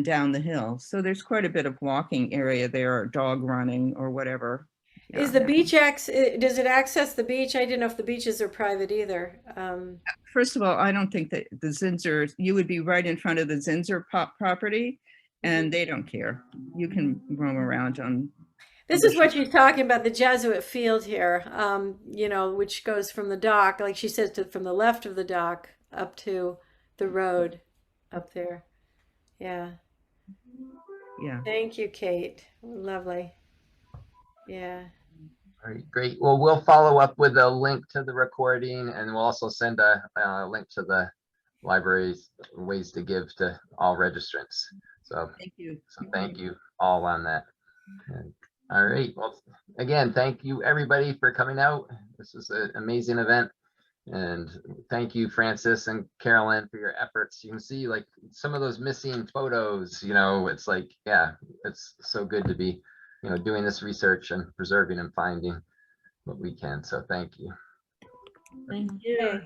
down the hill. So there's quite a bit of walking area there, or dog running or whatever. Is the beach does it access the beach? I didn't know if the beaches are private either. First of all, I don't think that the Zinsers, you would be right in front of the Zinser property, and they don't care. You can roam around on. This is what she's talking about, the Jesuit field here, you know, which goes from the dock, like she says, from the left of the dock up to the road up there. Yeah. Yeah. Thank you, Kate. Lovely. Yeah. All right, great. Well, we'll follow up with a link to the recording, and we'll also send a link to the library's ways to give to all registrants. So thank you. So thank you all on that. And, all right. Well, again, thank you everybody for coming out. This is an amazing event. And thank you, Frances and Carolyn, for your efforts. You can see like some of those missing photos, you know, it's like, yeah, it's so good to be, you know, doing this research and preserving and finding what we can. So thank you. Thank you.